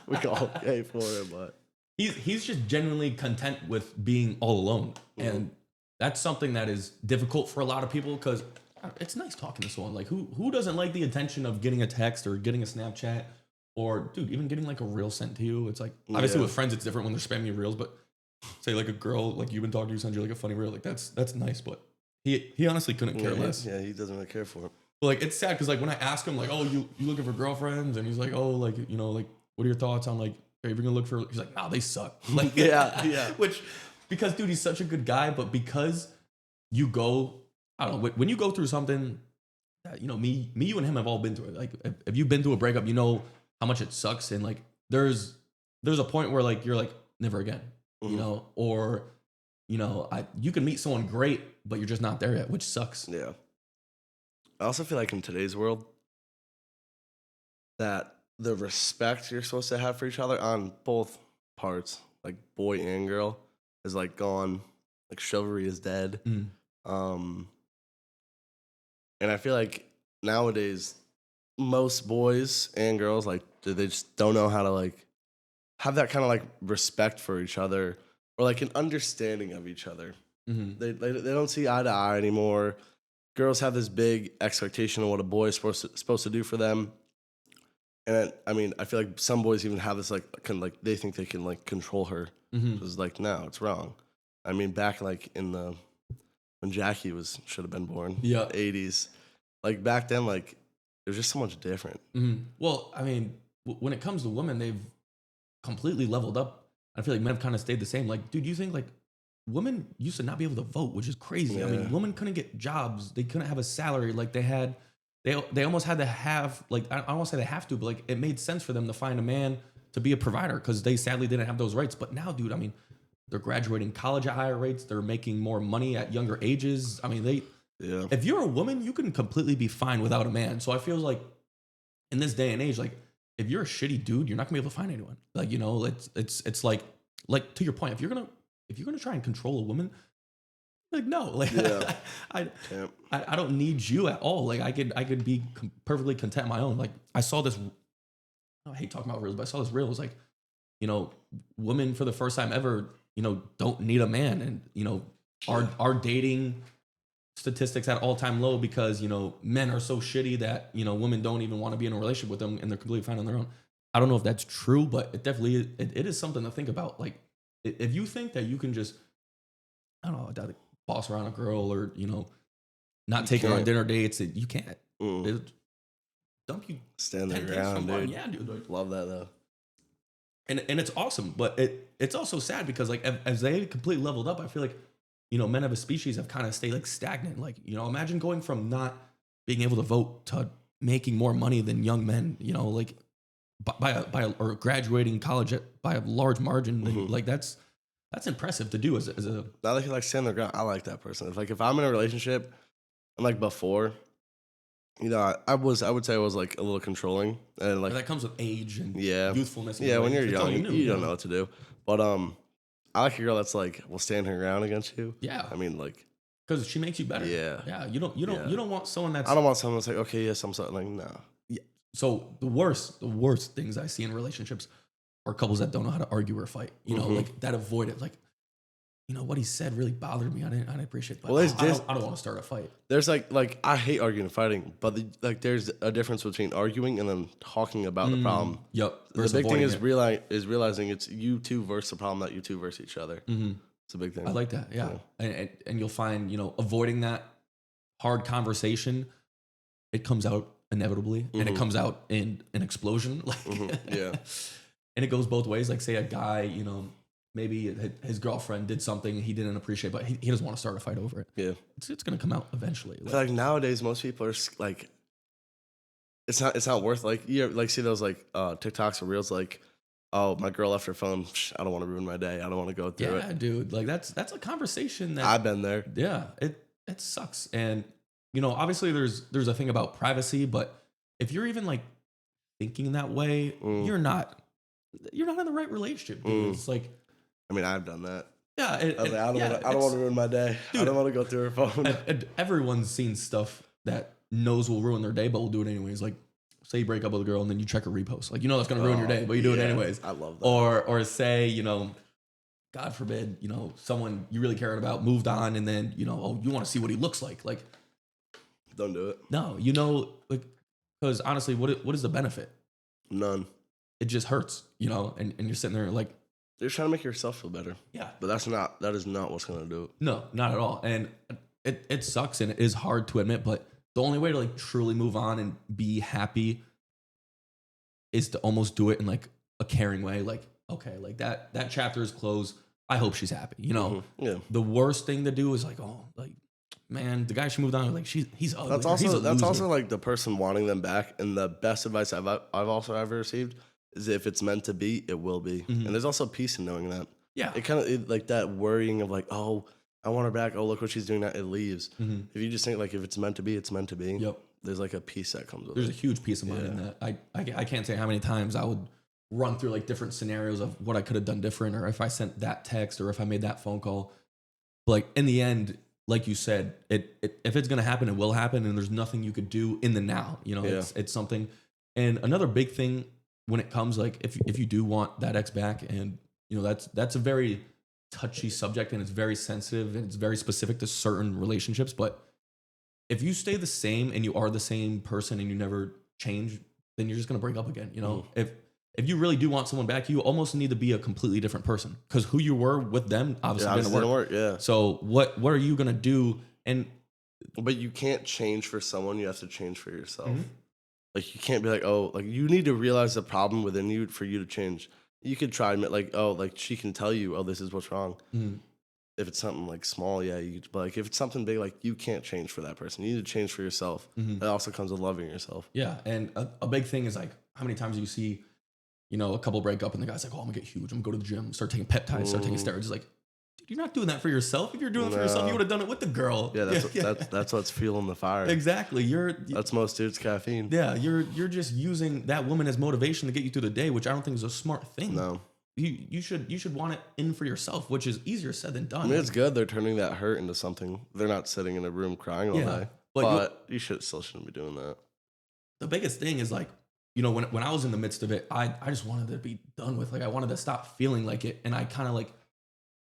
We call him gay for it, but he's just genuinely content with being all alone, and that's something that is difficult for a lot of people because it's nice talking to someone. Like who doesn't like the attention of getting a text or getting a Snapchat or dude, even getting like a reel sent to you? It's like obviously with friends it's different when they're spamming you reels, but say like a girl like you've been talking to sends you like a funny reel, like that's nice, but he honestly couldn't care less. Yeah, he doesn't really care for it. But like it's sad because like when I ask him like, oh, you looking for girlfriends, and he's like, oh, like, you know, like what are your thoughts on like, are you gonna look for? He's like, nah, they suck. Like yeah. Which because dude, he's such a good guy, but because you go, I don't know, when you go through something that, you know, me, you and him have all been through it. Like if you've been through a breakup, you know how much it sucks, and like there's a point where like you're like never again, you know, or you know, you can meet someone great, but you're just not there yet, which sucks. Yeah. I also feel like in today's world that the respect you're supposed to have for each other on both parts, like boy and girl, is like gone. Like chivalry is dead. And I feel like nowadays most boys and girls, like, they just don't know how to like have that kind of like respect for each other or like an understanding of each other. They don't see eye to eye anymore. Girls have this big expectation of what a boy is supposed to do for them. And I mean, I feel like some boys even have this like they think they can like control her. It's like, no, it's wrong. I mean, back like in when Jackie should have been born, 80s, like back then, like it was just so much different. Well, I mean, when it comes to women, they've completely leveled up. I feel like men have kind of stayed the same. Like, dude, you think like women used to not be able to vote, which is crazy. Yeah. I mean, women couldn't get jobs. They couldn't have a salary. Like they almost had to have, like, I don't want to say they have to, but like it made sense for them to find a man to be a provider because they sadly didn't have those rights. But now, dude, I mean, they're graduating college at higher rates. They're making more money at younger ages. I mean, if you're a woman, you can completely be fine without a man. So I feel like in this day and age, like if you're a shitty dude, you're not gonna be able to find anyone. Like, you know, it's like to your point, if you're gonna try and control a woman, like, no, like I don't need you at all. Like I could be perfectly content on my own. Like I saw this, I hate talking about reels, but I saw this reel. It was like, you know, women for the first time ever, you know, don't need a man, and you know, are dating statistics at all-time low because, you know, men are so shitty that, you know, women don't even want to be in a relationship with them and they're completely fine on their own. I don't know if that's true, but it definitely is, it is something to think about. Like if you think that you can just, I don't know, boss around a girl or, you know, not You taking her on can't. dinner dates. You can't. Mm. It'll dump you Stand their 10 takes ground, from one. dude. Yeah, dude. Like, Love that though. and it's awesome, but it's also sad because like as they completely leveled up, I feel like men of a species have kind of stayed like stagnant. Like imagine going from not being able to vote to making more money than young men. Like or graduating college by a large margin. Like that's impressive to do as a Now they can like stand their ground. I like that person. If I'm in a relationship and like before, I would say I was like a little controlling and like that comes with age and yeah, youthfulness. yeah. When you're It's all young, knew, you don't know what to do. But I like a girl that's like will stand her ground against you. Yeah, I mean like because she makes you better. yeah, Yeah. You don't want someone that's. I don't want someone that's like okay, yes, I'm something like no. Yeah. So the worst things I see in relationships are couples that don't know how to argue or fight. Like that avoid it. Like, what he said really bothered me. I didn't appreciate it. But Well, I don't want to start a fight. There's like I hate arguing and fighting, but there's a difference between arguing and then talking about the problem. Yep. The big thing is realizing it's you two versus the problem, not you two versus each other. Mm-hmm. It's a big thing. I like that. Yeah. And you'll find avoiding that hard conversation, it comes out inevitably, and it comes out in an explosion. Like yeah. And it goes both ways. Like say a guy, maybe his girlfriend did something he didn't appreciate, but he doesn't want to start a fight over it. Yeah. It's going to come out eventually. I feel like nowadays most people are like, it's not worth like you like see those like TikToks or reels like, oh my girl left her phone. I don't want to ruin my day. I don't want to go through it. Yeah, dude. Like that's a conversation that I've been there. Yeah, it sucks. And obviously there's a thing about privacy, but if you're even like thinking that way, you're not in the right relationship, dude. It's like, I mean, I've done that. yeah, I don't want to ruin my day. Dude, I don't want to go through her phone. And everyone's seen stuff that knows will ruin their day, but will do it anyways. Like, say you break up with a girl and then you check her repost. Like, that's going to ruin your day, but you do it anyways. I love that. Or say, God forbid, someone you really cared about moved on and then, you want to see what he looks like. Like, don't do it. No, like, because honestly, what is the benefit? None. It just hurts, and you're sitting there like, you're trying to make yourself feel better. Yeah. But that is not what's going to do it. No, not at all. And it sucks and it is hard to admit, but the only way to like truly move on and be happy is to almost do it in like a caring way. Like, okay, like that chapter is closed. I hope she's happy. Yeah. The worst thing to do is like, oh, like, man, the guy she moved on, like he's ugly. That's also like the person wanting them back. And the best advice I've also ever received is if it's meant to be, it will be. And there's also peace in knowing that. Yeah. It kind of like that worrying of like, oh, I want her back. Oh, look what she's doing now. It leaves. If you just think like if it's meant to be, it's meant to be. Yep. There's like a peace that comes with There's it. a huge peace of mind in that. I can't say how many times I would run through like different scenarios of what I could have done different, or if I sent that text, or if I made that phone call. But like in the end, like you said, it if it's gonna happen, it will happen, and there's nothing you could do in the now. It's something. And another big thing when it comes like if you do want that ex back, and that's a very touchy subject, and it's very sensitive, and it's very specific to certain relationships. But if you stay the same and you are the same person and you never change, then you're just gonna break up again. If you really do want someone back, you almost need to be a completely different person, because who you were with them obviously didn't work. Yeah. So what are you gonna do? But you can't change for someone. You have to change for yourself. Like you can't be like, oh, like you need to realize the problem within you for you to change. You could try and like, oh, like she can tell you, oh, this is what's wrong. If it's something like small, yeah, but like if it's something big, like you can't change for that person. You need to change for yourself. That also comes with loving yourself. Yeah, and a big thing is like how many times do you see, a couple break up and the guy's like, oh, I'm gonna get huge. I'm gonna go to the gym, start taking peptides, start taking steroids. It's like, dude, you're not doing that for yourself. If you're doing it for yourself, you would have done it with the girl. Yeah, that's what's fueling the fire. Exactly. That's most dudes' caffeine. Yeah, you're just using that woman as motivation to get you through the day, which I don't think is a smart thing. No. You should want it in for yourself, which is easier said than done. I mean, it's good they're turning that hurt into something. They're not sitting in a room crying all day. But you still shouldn't be doing that. The biggest thing is like, when I was in the midst of it, I just wanted to be done with. Like I wanted to stop feeling like it, and I kind of like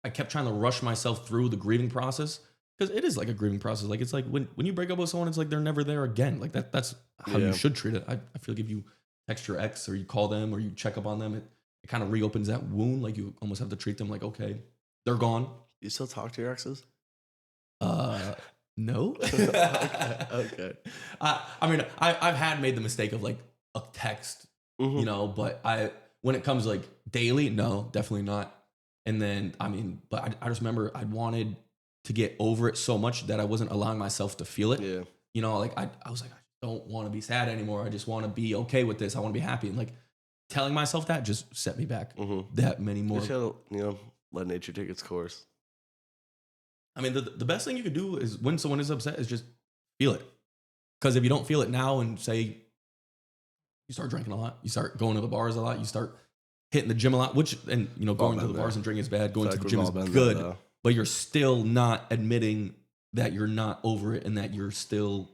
I kept trying to rush myself through the grieving process, because it is like a grieving process. Like it's like when you break up with someone, it's like they're never there again. Like that's how you should treat it. I feel like if you text your ex or you call them or you check up on them, it kind of reopens that wound. Like you almost have to treat them like, okay, they're gone. You still talk to your exes? No. Okay. I mean, I've had made the mistake of like a text, Mhm. but when it comes like daily, no, definitely not. And then, I mean, but I just remember I wanted to get over it so much that I wasn't allowing myself to feel it. Yeah. Like I was like, I don't want to be sad anymore. I just want to be okay with this. I want to be happy. And like telling myself that just set me back that many You more. just gotta, let nature take its course. I mean, the best thing you could do is when someone is upset is just feel it. Because if you don't feel it now and say you start drinking a lot, you start going to the bars a lot, you start hitting the gym a lot, going to the bars and drinking is bad, going to the gym is good, but you're still not admitting that you're not over it and that you're still,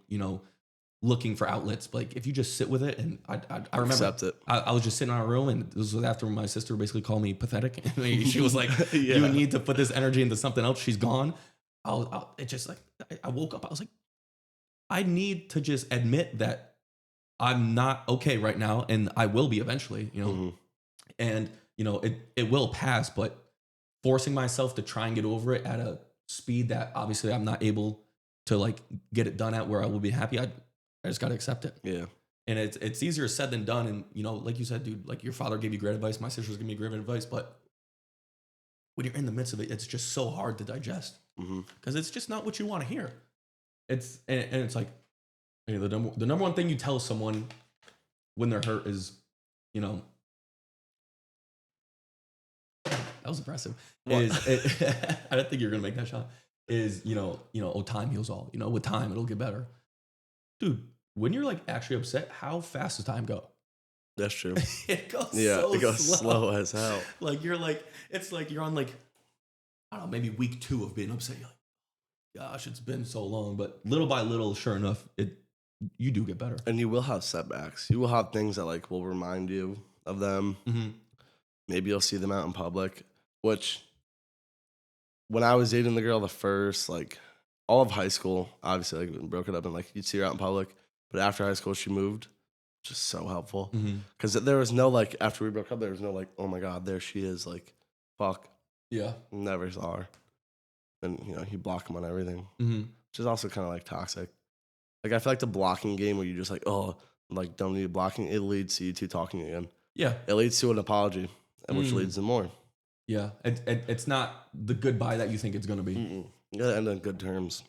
looking for outlets. Like if you just sit with it, and I remember Accept it. I was just sitting in our room, and this was after my sister basically called me pathetic. And she was like, Yeah. "You need to put this energy into something else." She's gone. It just like I woke up. I was like, I need to just admit that I'm not okay right now, and I will be eventually. And it will pass, but forcing myself to try and get over it at a speed that obviously I'm not able to like get it done at where I will be happy. I just got to accept it. Yeah. And it's easier said than done. And like you said, dude, like your father gave you great advice. My sister's giving me great advice, but when you're in the midst of it, it's just so hard to digest because it's just not what you want to hear. And it's like, the number one thing you tell someone when they're hurt is, that was impressive. I didn't think you were gonna make that shot. Time heals all. With time it'll get better. Dude, when you're like actually upset, how fast does time go? That's true. It goes it goes slow as hell. Like it's like you're on like, I don't know, maybe week 2 of being upset. You're like, gosh, it's been so long. But little by little, sure enough, you do get better. And you will have setbacks. You will have things that like will remind you of them. Maybe you'll see them out in public. Which, when I was dating the girl the first, like, all of high school, obviously, like, broke it up and, like, you'd see her out in public. But after high school, she moved, which is so helpful. Because there was no, like, after we broke up, there was no, like, oh, my God, there she is. Like, fuck. Yeah. Never saw her. And, you block them on everything. Which is also kind of, like, toxic. Like, I feel like the blocking game where you just, like, oh, like, don't need blocking, it leads to you two talking again. Yeah. It leads to an apology, which leads to more. Yeah, it's not the goodbye that you think it's gonna be. You gotta end on good terms,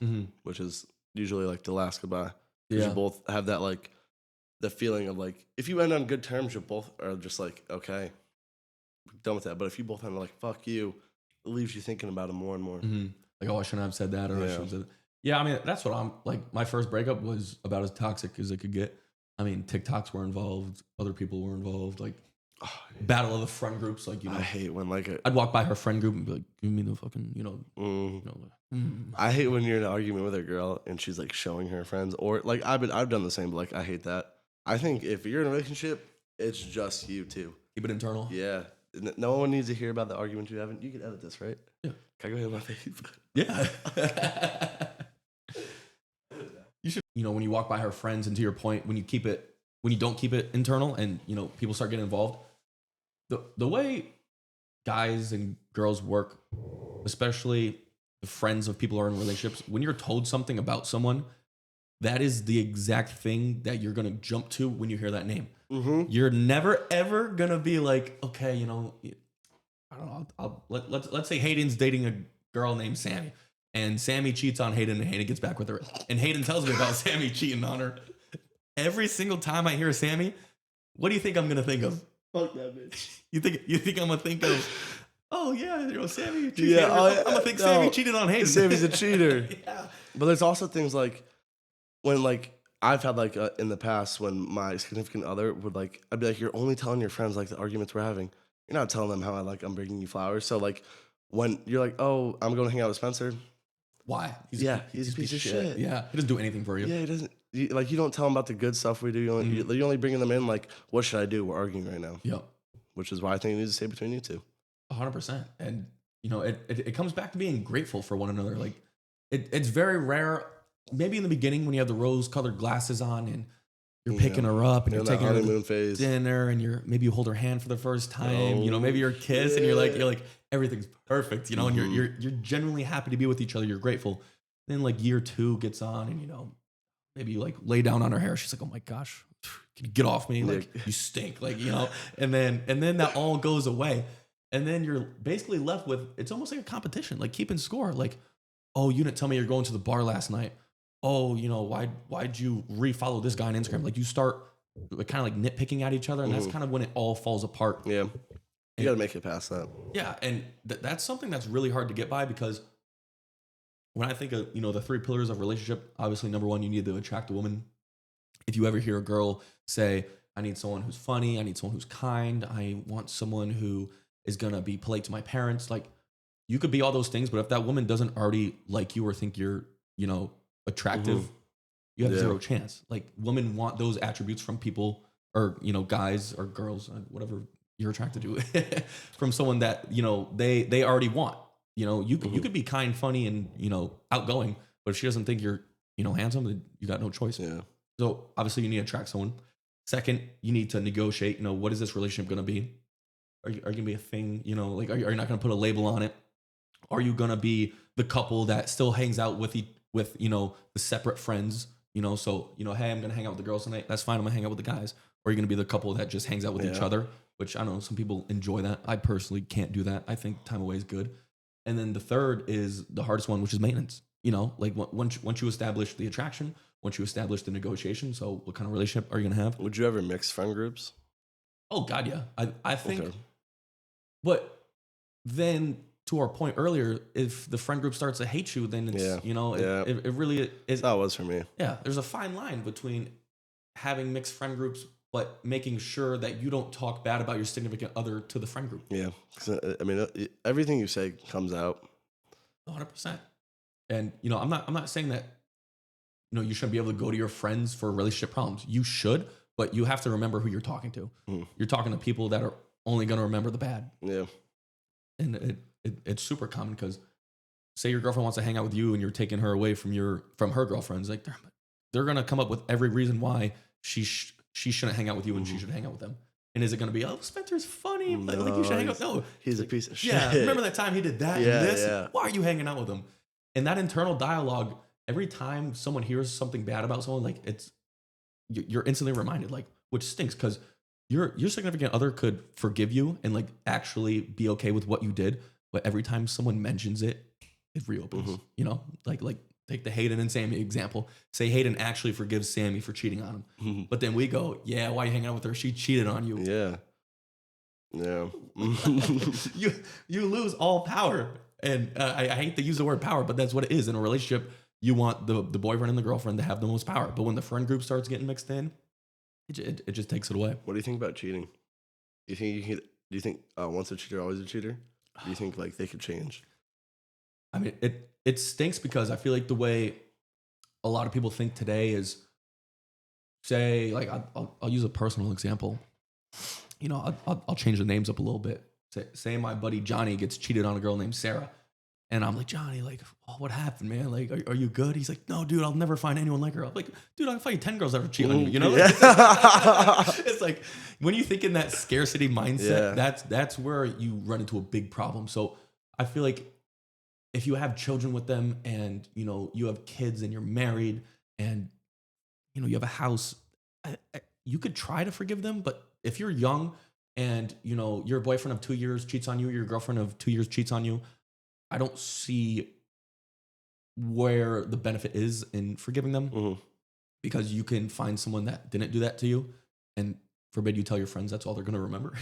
which is usually like the last goodbye. Yeah, you both have that like the feeling of like if you end on good terms, you both are just like okay, done with that. But if you both end on like fuck you, it leaves you thinking about it more and more. Like I shouldn't have said that, or I should have said that. Yeah, I mean that's what I'm like. My first breakup was about as toxic as it could get. I mean, TikToks were involved, other people were involved, like. Battle of the friend groups, like I hate when like I'd walk by her friend group and be like, "Give me the fucking, I hate when you're in an argument with a girl and she's like showing her friends, or like I've done the same, but like I hate that. I think if you're in a relationship, it's just you two. Keep it internal. Yeah, no one needs to hear about the argument you having. You can edit this, right? Yeah. Can I go ahead with my face? Yeah. You should, when you walk by her friends, and to your point, when you don't keep it internal, and people start getting involved. The way guys and girls work, especially the friends of people who are in relationships, when you're told something about someone, that is the exact thing that you're gonna jump to when you hear that name. You're never ever gonna be like, okay, I don't know. Let's say Hayden's dating a girl named Sammy, and Sammy cheats on Hayden, and Hayden gets back with her, and Hayden tells me about Sammy cheating on her. Every single time I hear Sammy, what do you think I'm gonna think of? Fuck that bitch. You think I'm gonna think of? Oh yeah, Sammy cheated. Yeah, I'm gonna think Sammy cheated on Hayden. Sammy's a cheater. Yeah. But there's also things like when like I've had like in the past when my significant other would like I'd be like, you're only telling your friends like the arguments we're having. You're not telling them how I'm bringing you flowers. So like when you're like, oh, I'm going to hang out with Spencer. Why? He's a piece of shit. Yeah, he doesn't do anything for you. Yeah, he doesn't. You don't tell them about the good stuff we do. You're only bringing them in like, what should I do? We're arguing right now. Yep. Which is why I think it needs to stay between you two. 100%. And it comes back to being grateful for one another. Like it's very rare. Maybe in the beginning when you have the rose-colored glasses on and you're picking her up and you're taking her to dinner and maybe you hold her hand for the first time. Maybe you're a kiss and you're like everything's perfect. And you're genuinely happy to be with each other. You're grateful. Then like year 2 gets on, and maybe you like lay down on her hair. She's like, oh my gosh, can you get off me? Like you stink, like and then that all goes away, and then you're basically left with, it's almost like a competition, like keeping score. Like, oh, you didn't tell me you're going to the bar last night. Oh, why'd you refollow this guy on Instagram? Like you start like, kind of like nitpicking at each other, and that's kind of when it all falls apart. Yeah, you got to make it past that. Yeah, and that's something that's really hard to get by, because when I think of, the 3 pillars of relationship, obviously number 1, you need to attract a woman. If you ever hear a girl say, I need someone who's funny, I need someone who's kind, I want someone who is going to be polite to my parents, like you could be all those things, but if that woman doesn't already like you or think you're, attractive, you have zero chance. Like women want those attributes from people, or, guys or girls, whatever you're attracted to, from someone that, they already want. You could be kind, funny, and outgoing, but if she doesn't think you're handsome, then you got no choice. Yeah. So obviously you need to attract someone. Second, you need to negotiate. What is this relationship going to be? Are you going to be a thing? Like are you not going to put a label on it? Are you going to be the couple that still hangs out with the separate friends? So hey, I'm going to hang out with the girls tonight. That's fine. I'm going to hang out with the guys. Or are you going to be the couple that just hangs out with each other? Which I don't know. Some people enjoy that. I personally can't do that. I think time away is good. And then the third is the hardest one, which is maintenance. Like once you establish the attraction, once you establish the negotiation, so what kind of relationship are you going to have? Would you ever mix friend groups? Oh, God, yeah. I think, Okay. But then to our point earlier, if the friend group starts to hate you, then it's, it really is. That was for me. Yeah, there's a fine line between having mixed friend groups, but making sure that you don't talk bad about your significant other to the friend group. Yeah. I mean, everything you say comes out. 100%. And, I'm not saying that, you shouldn't be able to go to your friends for relationship problems. You should, but you have to remember who you're talking to. You're talking to people that are only going to remember the bad. Yeah. And it's super common, because say your girlfriend wants to hang out with you and you're taking her away from her girlfriends, like they're going to come up with every reason why she shouldn't hang out with you and she should hang out with them. And is it going to be, oh, Spencer's funny, like you should hang out? No, he's a piece of shit. Yeah, remember that time he did that and this? Yeah. Why are you hanging out with him? And that internal dialogue, every time someone hears something bad about someone, like you're instantly reminded, like, which stinks, because your significant other could forgive you and like actually be okay with what you did, but every time someone mentions it, it reopens. Like take the Hayden and Sammy example. Say Hayden actually forgives Sammy for cheating on him, but then we go, yeah, why are you hanging out with her? She cheated on you. Yeah. You lose all power. And I hate to use the word power, but that's what it is. In a relationship, you want the boyfriend and the girlfriend to have the most power. But when the friend group starts getting mixed in, it just takes it away. What do you think about cheating? Do you think once a cheater, always a cheater? Do you think like they could change? I mean, it stinks, because I feel like the way a lot of people think today is, say, like I'll use a personal example. I'll change the names up a little bit. Say my buddy Johnny gets cheated on a girl named Sarah. And I'm like, Johnny, like, oh, what happened, man? Like, are you good? He's like, no, dude, I'll never find anyone like her. I'm like, dude, I can find you 10 girls that ever cheat on you, Yeah. It's like, when you think in that scarcity mindset, that's where you run into a big problem. So I feel like if you have children with them, and, you have kids, and you're married, and, you have a house, you could try to forgive them. But if you're young, and, your boyfriend of 2 years cheats on you, your girlfriend of 2 years cheats on you, I don't see where the benefit is in forgiving them, because you can find someone that didn't do that to you, and forbid you tell your friends that's all they're going to remember.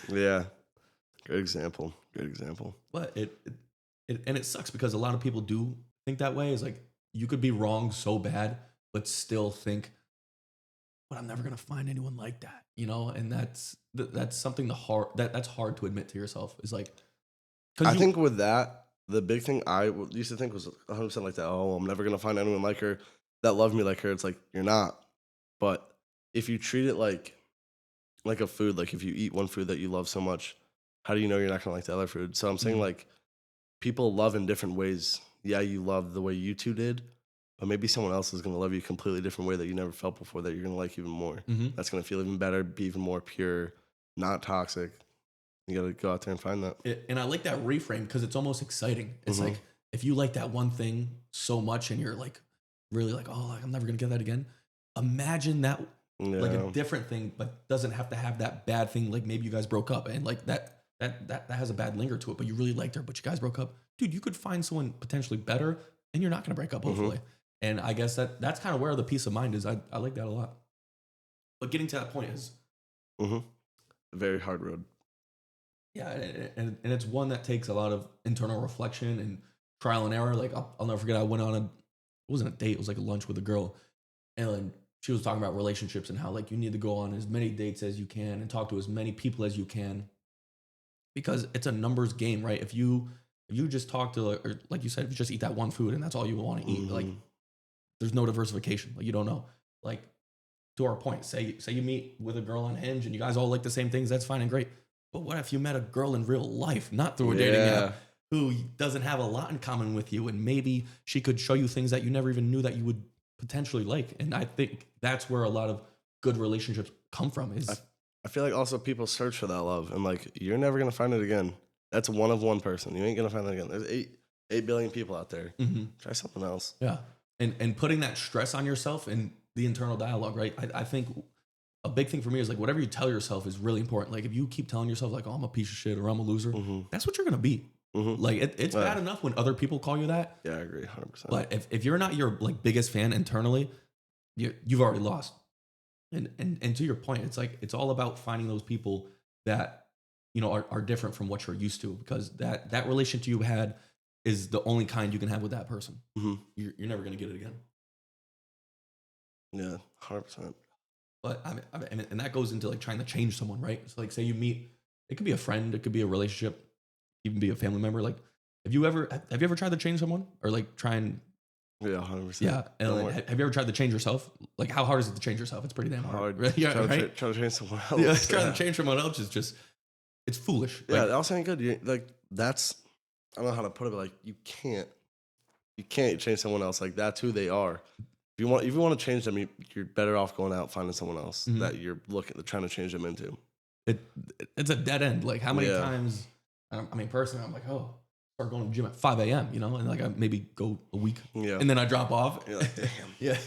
Yeah. Good example. But it sucks, because a lot of people do think that way. Is like, you could be wrong so bad, but still think, but I'm never going to find anyone like that, and that's something that's hard to admit to yourself, is like, I think with that, the big thing I used to think was 100% like that. Oh, I'm never going to find anyone like her that love me like her. It's like, you're not. But if you treat it like a food, like if you eat one food that you love so much, how do you know you're not going to like the other food? So I'm saying, like, people love in different ways. Yeah, you love the way you two did, but maybe someone else is going to love you a completely different way that you never felt before, that you're going to like even more. That's going to feel even better, be even more pure, not toxic. You got to go out there and find that. And I like that reframe, because it's almost exciting. It's like, if you like that one thing so much and you're like really like, oh, like, I'm never gonna get that again. Imagine that like a Yeah. different thing, but doesn't have to have that bad thing. Like maybe you guys broke up and like that has a bad linger to it, but you really liked her, but you guys broke up. Dude, you could find someone potentially better and you're not gonna break up, Hmm. hopefully. And I guess that's kind of where the peace of mind is. I like that a lot. But getting to that point is, Hmm. Very hard road. yeah, and it's one that takes a lot of internal reflection and trial and error. Like I'll never forget, I went on it wasn't a date, it was like a lunch with a girl, and she was talking about relationships and how like you need to go on as many dates as you can and talk to as many people as you can because it's a numbers game, right? If you just talk to like, or like you said, if you just eat that one food and that's all you want to eat, like Hmm. there's no diversification. Like you don't know. Like to our point, say you meet with a girl on Hinge and you guys all like the same things, that's fine and great. But what if you met a girl in real life, not through a dating Yeah. app, who doesn't have a lot in common with you, and maybe she could show you things that you never even knew that you would potentially like? And I think that's where a lot of good relationships come from. I, Is I feel like also people search for that love, and like you're never gonna find it again. That's one of one person. You ain't gonna find that again. There's 8 billion people out there. Mhm. Try something else. Yeah, and putting that stress on yourself and the internal dialogue, right? I think a big thing for me is like whatever you tell yourself is really important. Like if you keep telling yourself like, "Oh, I'm a piece of shit" or "I'm a loser," Hmm. that's what you're gonna be. Hmm. Like it's bad enough when other people call you that, Yeah, I agree, 100%. but if you're not your like biggest fan internally, you've already lost. And to your point, it's like it's all about finding those people that are different from what you're used to, because that relationship you had is the only kind you can have with that person. Hmm. You're never gonna get it again. Yeah, 100%. But and that goes into like trying to change someone, right? So like, say you meet, it could be a friend, it could be a relationship, even be a family member. Like, have you ever tried to change someone or like try and Yeah, 100%. yeah? And Don't like, worry. have you ever tried to change yourself? Like, how hard is it to change yourself? It's pretty damn hard. Hard. Yeah, Try right. try to change someone Yeah, else. trying Yeah, to change someone else is just it's foolish. yeah. Like, That also ain't good. Like that's I don't know how to put it, but like you can't change someone else. Like that's who they are. If you want to change them, you're better off going out finding someone else mhm. that you're trying to change them into. it it's a dead end. Like, how many Yeah. times? I mean, personally, I'm like, oh, start going to the gym at 5 a.m. And like I maybe go a week, Yeah. and then I drop off. You're like, damn. Yeah.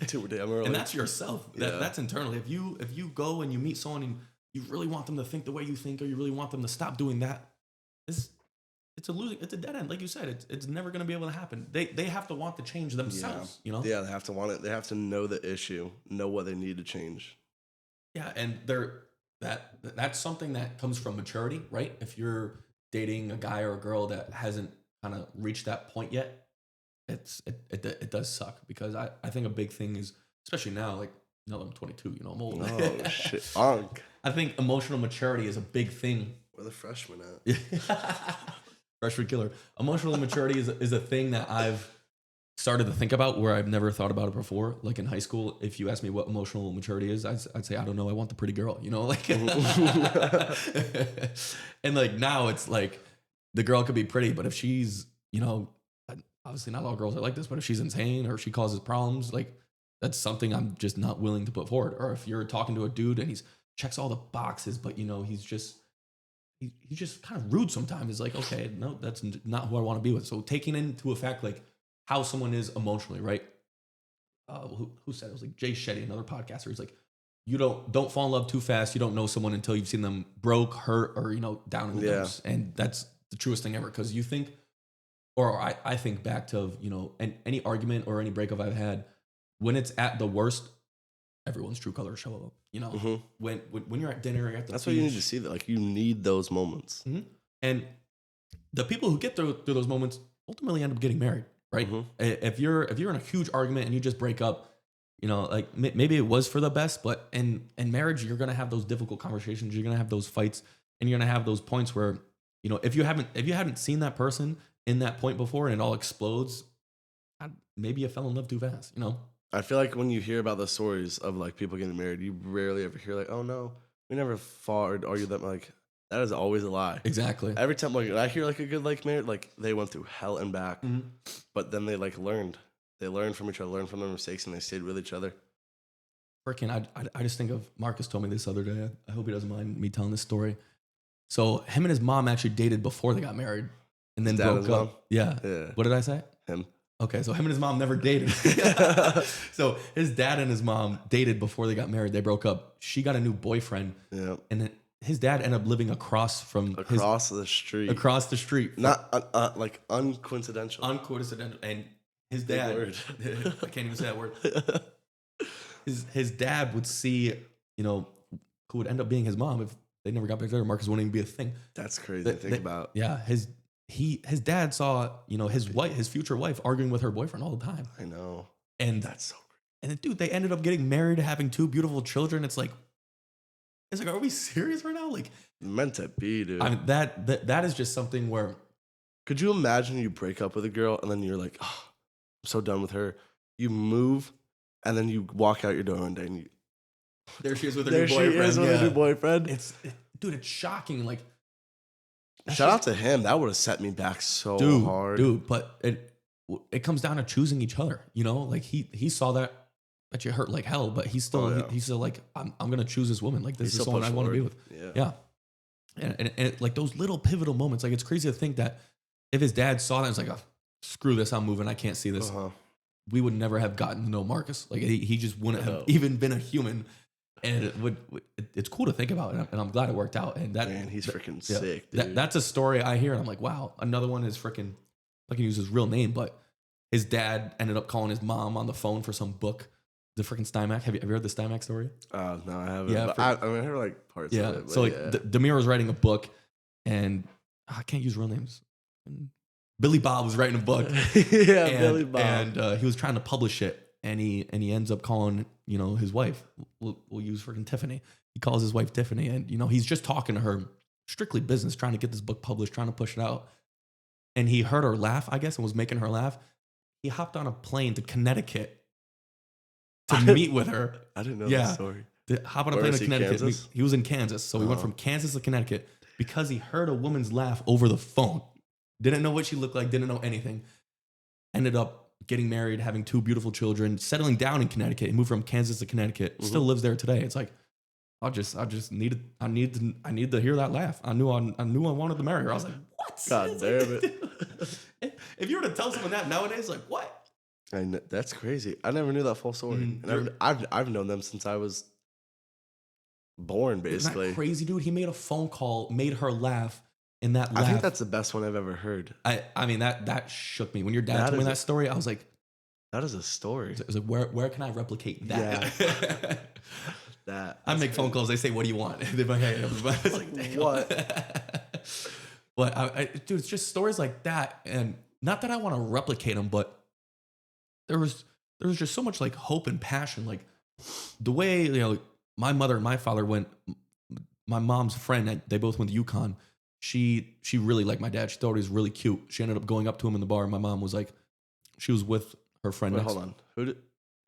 Too damn early. And that's yourself. Yeah. That's internally. If you go and you meet someone and you really want them to think the way you think, or you really want them to stop doing that, it's a dead end. Like you said, it's never going to be able to happen. They have to want to change themselves. Yeah, they have to want it. They have to know the issue, know what they need to change. Yeah, and that's something that comes from maturity, right? If you're dating a guy or a girl that hasn't kind of reached that point yet, it does suck, because I think a big thing is, especially now, like, I'm 22, I'm old. Oh shit, Onk. I think emotional maturity is a big thing. Where the freshmen at? Freshman killer. Emotional maturity is a thing that I've started to think about, where I've never thought about it before. Like in high school, if you ask me what emotional maturity is, I'd say, I don't know. I want the pretty girl, like, and like now it's like the girl could be pretty, but if she's, obviously not all girls are like this, but if she's insane or she causes problems, like that's something I'm just not willing to put forward. Or if you're talking to a dude and he's checks all the boxes, but he's just kind of rude sometimes. It's like, okay, no, that's not who I want to be with. So taking into effect like how someone is emotionally, right? Who said it? It was like Jay Shetty, another podcaster. He's like, you don't fall in love too fast. You don't know someone until you've seen them broke, hurt, or down in the Yeah. dumps. And that's the truest thing ever, because you think, or I think back to any argument or any breakup I've had, when it's at the worst, everyone's true colors show up. Mhm. When you're at dinner, you're at the That's what you need to beach, see. That like you need those moments. and the people who get through those moments ultimately end up getting married, right? Mhm. If you're in a huge argument and you just break up, like maybe it was for the best, but in marriage you're gonna have those difficult conversations, you're gonna have those fights, and you're gonna have those points where if you haven't seen that person in that point before and it all explodes, maybe you fell in love too fast. I feel like when you hear about the stories of like people getting married, you rarely ever hear like, "Oh no, we never fought or argued." That like that is always a lie. Exactly. Every time like I hear like a good like marriage, like they went through hell and back, Mhm. but then they like learned. They learned from each other, learned from their mistakes, and they stayed with each other. Freaking, I just think of Marcus told me this other day. I hope he doesn't mind me telling this story. So him and his mom actually dated before they got married. and then His dad and broke his mom? up. Yeah. Yeah. What did I say? Him. Okay, so him and his mom never dated. So his dad and his mom dated before they got married. They broke up. She got a new boyfriend, Yeah. and then his dad ended up living across from Across the street. across the street. Not like uncoincidental. Uncoincidental. And his Big dad, word. I can't even say that word. His dad would see, who would end up being his mom if they never got back together. Marcus wouldn't even be a thing. That's crazy to think about. Yeah, his dad saw, his future wife arguing with her boyfriend all the time. I know. And That's so crazy. And then, dude, they ended up getting married, having 2 beautiful children. It's like, are we serious right now? Like, Meant to be, dude. I mean, that is just something where, Could you imagine you break up with a girl and then you're like, oh, I'm so done with her. You move and then you walk out your door one day and there she is with her there new she boyfriend. is with her new boyfriend. Dude, it's shocking. Like, Shout out to him. That would have set me back so hard. Dude, but it comes down to choosing each other. Like he saw that you hurt like hell, but he's still he's still like, I'm gonna choose this woman. Like, this is someone I want to be with. Yeah. And like those little pivotal moments, like, it's crazy to think that if his dad saw that, it's like, oh, screw this, I'm moving. I can't see this. We would never have gotten to know Marcus. Like, he just wouldn't have even been a human. And it's cool to think about, and I'm glad it worked out. And man, he's freaking sick, dude. That's a story I hear, and I'm like, wow. Another one is freaking, I can use his real name, but his dad ended up calling his mom on the phone for some book. The freaking Steinmack. Have you heard the Steinmack story? No, I haven't. Yeah, but I heard like parts of it. So like, Demir was writing a book, and I can't use real names. Billy Bob was writing a book. Billy Bob. And he was trying to publish it, and he ends up calling, his wife. We'll use freaking Tiffany. He calls his wife Tiffany, and he's just talking to her, strictly business, trying to get this book published, trying to push it out. And he heard her laugh, I guess, and was making her laugh. He hopped on a plane to Connecticut to meet with her. I didn't know that story. Hop on a plane to Connecticut. Kansas? He was in Kansas, so he went from Kansas to Connecticut because he heard a woman's laugh over the phone. Didn't know what she looked like, didn't know anything. Ended up getting married, having 2 beautiful children, settling down in Connecticut. He moved from Kansas to Connecticut. Still lives there today. It's like, I need to hear that laugh. I knew I wanted to marry her. I was like, what? God damn it. If you were to tell someone that nowadays, like, what? That's crazy. I never knew that full story. And I've known them since I was born, basically. Isn't that crazy, dude? He made a phone call, made her laugh, and that laugh. I think that's the best one I've ever heard. I mean, that shook me. When your dad told me that story, I was like, that is a story. I was like, where can I replicate that? Yeah. I make phone calls. They say, "What do you want?" They're like, "Hey," I was like, damn. What? But dude, it's just stories like that, and not that I want to replicate them, but there was just so much like hope and passion, like the way my mother and my father went. My mom's friend, they both went to UConn. She really liked my dad. She thought he was really cute. She ended up going up to him in the bar. And my mom was like, she was with her friend. Wait, hold on.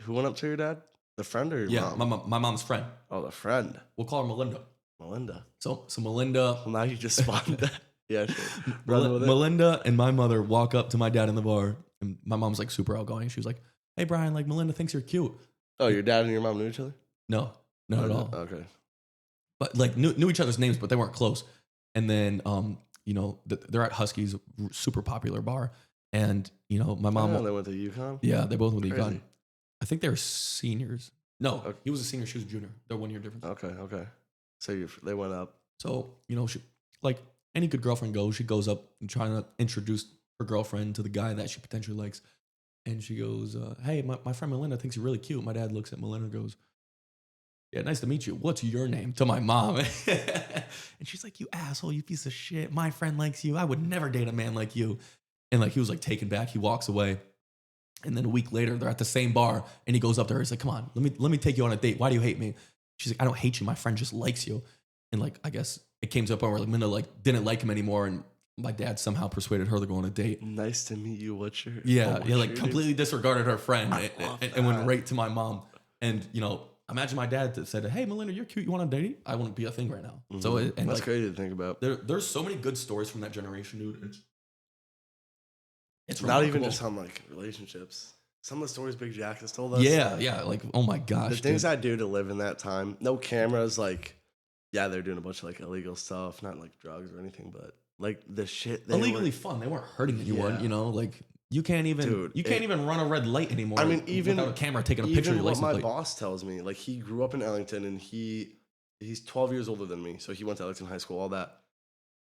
Who went up to your dad? The friend or your mom? my mom's friend. Oh, the friend. We'll call her Melinda. Melinda. So Melinda. Well, now you just spawned that. Yeah, sure. Melinda and my mother walk up to my dad in the bar, and my mom's like super outgoing. She was like, "Hey, Brian, like Melinda thinks you're cute." Oh, your dad and your mom knew each other? No, not at all. Okay. But like knew each other's names, but they weren't close. And then, they're at Husky's, super popular bar, and my mom. They went to UConn. Yeah, they both went to UConn. I think they were seniors. No, okay. He was a senior. She was a junior. They're 1 year difference. Okay. So they went up. So she, like any good girlfriend goes, she goes up and trying to introduce her girlfriend to the guy that she potentially likes. And she goes, "Hey, my friend Melinda thinks you're really cute." My dad looks at Melinda and goes, "Yeah, nice to meet you. What's your name?" To my mom. And she's like, "You asshole, you piece of shit. My friend likes you. I would never date a man like you." And like, he was like taken back. He walks away. And then a week later, they're at the same bar, and he goes up to her. He's like, "Come on, let me take you on a date. Why do you hate me?" She's like, "I don't hate you. My friend just likes you." And like, I guess it came to a point where like Minna like didn't like him anymore, and my dad somehow persuaded her to go on a date. Nice to meet you. What's your like completely disregarded her friend and went right to my mom. And imagine my dad that said, "Hey, Melinda, you're cute. You want a date?" I wouldn't be a thing right now. Mm-hmm. So that's crazy to think about. There's so many good stories from that generation, dude. It's not even just on like relationships. Some of the stories Big Jack has told us. Yeah. Like, oh my gosh. The things I do to live in that time. No cameras. Like, yeah, they're doing a bunch of like illegal stuff, not like drugs or anything, but Like the shit they illegally were, fun. They weren't hurting anyone, Yeah. you know, like you can't even run a red light anymore. I mean, even without a camera taking a picture of even your what license my plate. boss tells me, like he grew up in Ellington and he's 12 years older than me, so he went to Ellington High School, all that.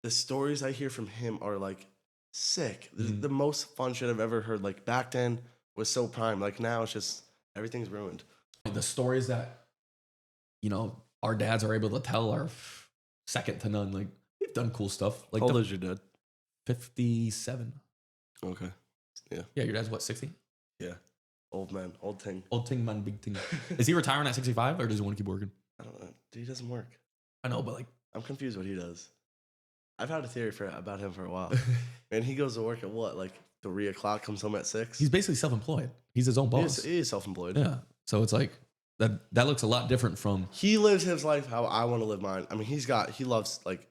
The stories I hear from him are like sick. The most fun shit I've ever heard. Like back then was so prime. Like now it's just everything's ruined. The stories that, you know, our dads are able to tell are second to none. Like we've done cool stuff. Like How old is your dad? 57. Okay. Yeah. Yeah, your dad's what, 60? Yeah. Old man. Old thing. Old ting man, big ting. Is he retiring at 65 or does he want to keep working? I don't know. He doesn't work. I know, but like I'm confused what he does. I've had a theory about him for a while. Man, he goes to work at what? Like 3 o'clock, comes home at 6? he's basically self-employed. He's his own boss. He is self-employed. Yeah. So it's like that looks a lot different from He lives his life how I want to live mine. I mean, he loves, like,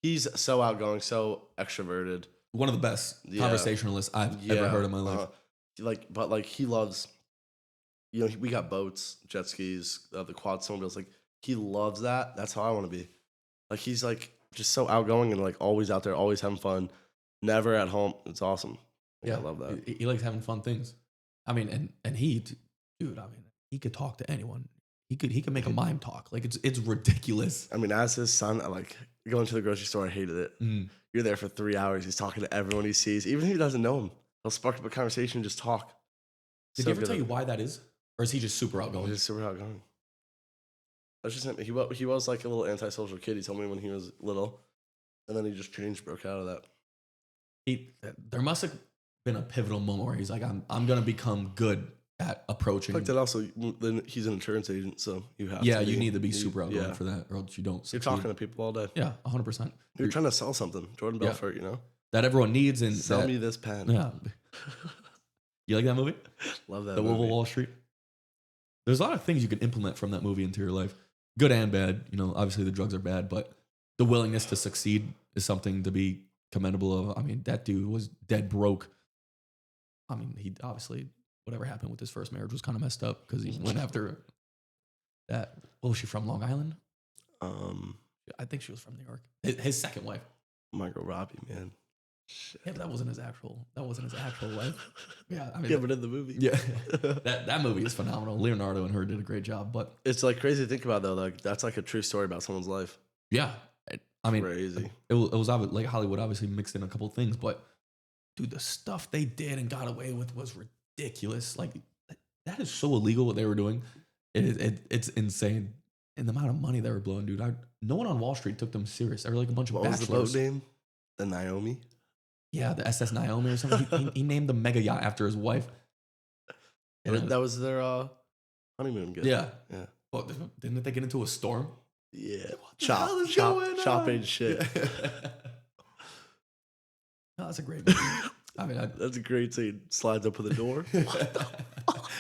he's so outgoing, so extroverted. one of the best conversationalists I've ever heard in my life. But he loves, you know, we got boats, jet skis, the quad snowmobiles. Like, he loves that. That's how I want to be. Like, he's like just so outgoing and like always out there, always having fun, never at home. It's awesome. Yeah, I love that. He likes having fun things. I mean, and he, dude, I mean, he could talk to anyone. He could make a mime talk. Like it's ridiculous. I mean, as his son, I like going to the grocery store. I hated it. You're there for 3 hours. He's talking to everyone he sees, even if he doesn't know him. He'll spark up a conversation and just talk. Did he ever tell you why that is, or is he just super outgoing? He's just super outgoing. That's just him. He was like a little antisocial kid. He told me when he was little, and then he just changed, broke out of that. There must have been a pivotal moment where he's like, I'm gonna become good at approaching. Like that also, then he's an insurance agent, so you have to. Yeah, you need to be super outgoing for that, or else you don't succeed. You're talking to people all day. Yeah, 100%. You're trying to sell something. Jordan Belfort, you know? That everyone needs. And sell me this pen. Yeah. You like that movie? Love that The movie. Wolf of Wall Street? There's a lot of things you can implement from that movie into your life. Good and bad. You know, obviously the drugs are bad, but the willingness to succeed is something to be commendable of. I mean, that dude was dead broke. I mean, he obviously, whatever happened with his first marriage was kind of messed up because he went after that. What was she from? Long Island? I think she was from New York. His second wife. Margot Robbie, man. Shit. Yeah, but that wasn't his actual wife. Yeah, I mean, yeah, but in the movie. Yeah, that movie is phenomenal. Leonardo and her did a great job. But it's like crazy to think about though. Like that's like a true story about someone's life. Yeah, I mean, crazy. It was like Hollywood obviously mixed in a couple things, but dude, the stuff they did and got away with was ridiculous. Like that is so illegal what they were doing. It's insane. And the amount of money they were blowing, dude. No one on Wall Street took them serious. They were like a bunch of bachelors. What was the boat name? The Naomi? Yeah, the SS Naomi or something. he named the mega yacht after his wife. And that was their honeymoon gift. Yeah. Yeah. Well, didn't they get into a storm? Yeah. Chopping shit. No, that's a great movie. I mean, that's a great scene. Slides up with the door. What the fuck?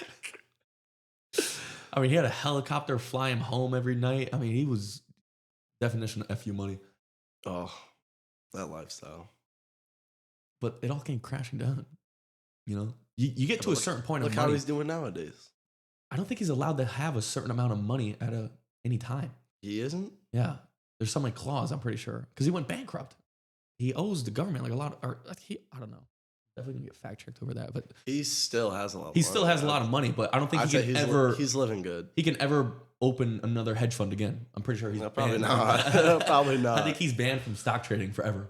I mean, he had a helicopter fly him home every night. I mean, he was definition of FU money. Oh, that lifestyle. But it all came crashing down. You know, you get to a certain point of money. Look how he's doing nowadays. I don't think he's allowed to have a certain amount of money at any time. He isn't? Yeah. There's some like clause, I'm pretty sure. Because he went bankrupt. He owes the government like a lot, I don't know. Definitely gonna get fact checked over that. But he still has a lot. He still has a lot of money, but I don't think he's living good. He can ever open another hedge fund again. I'm pretty sure he's probably not. Probably not. I think he's banned from stock trading forever.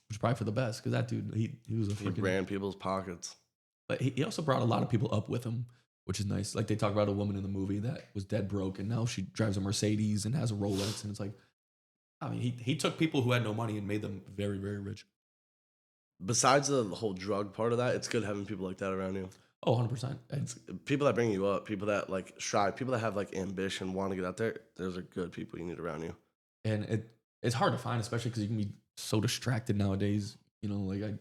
Which is probably for the best because that dude, he was a freaking. He ran people's pockets. But he also brought a lot of people up with him, which is nice. Like they talk about a woman in the movie that was dead broke and now she drives a Mercedes and has a Rolex. And it's like, I mean, he took people who had no money and made them very, very rich. Besides the whole drug part of that, it's good having people like that around you. Oh, 100%. It's people that bring you up, people that like strive, people that have like ambition, want to get out there. Those are good people you need around you. And it's hard to find, especially because you can be so distracted nowadays. You know, like I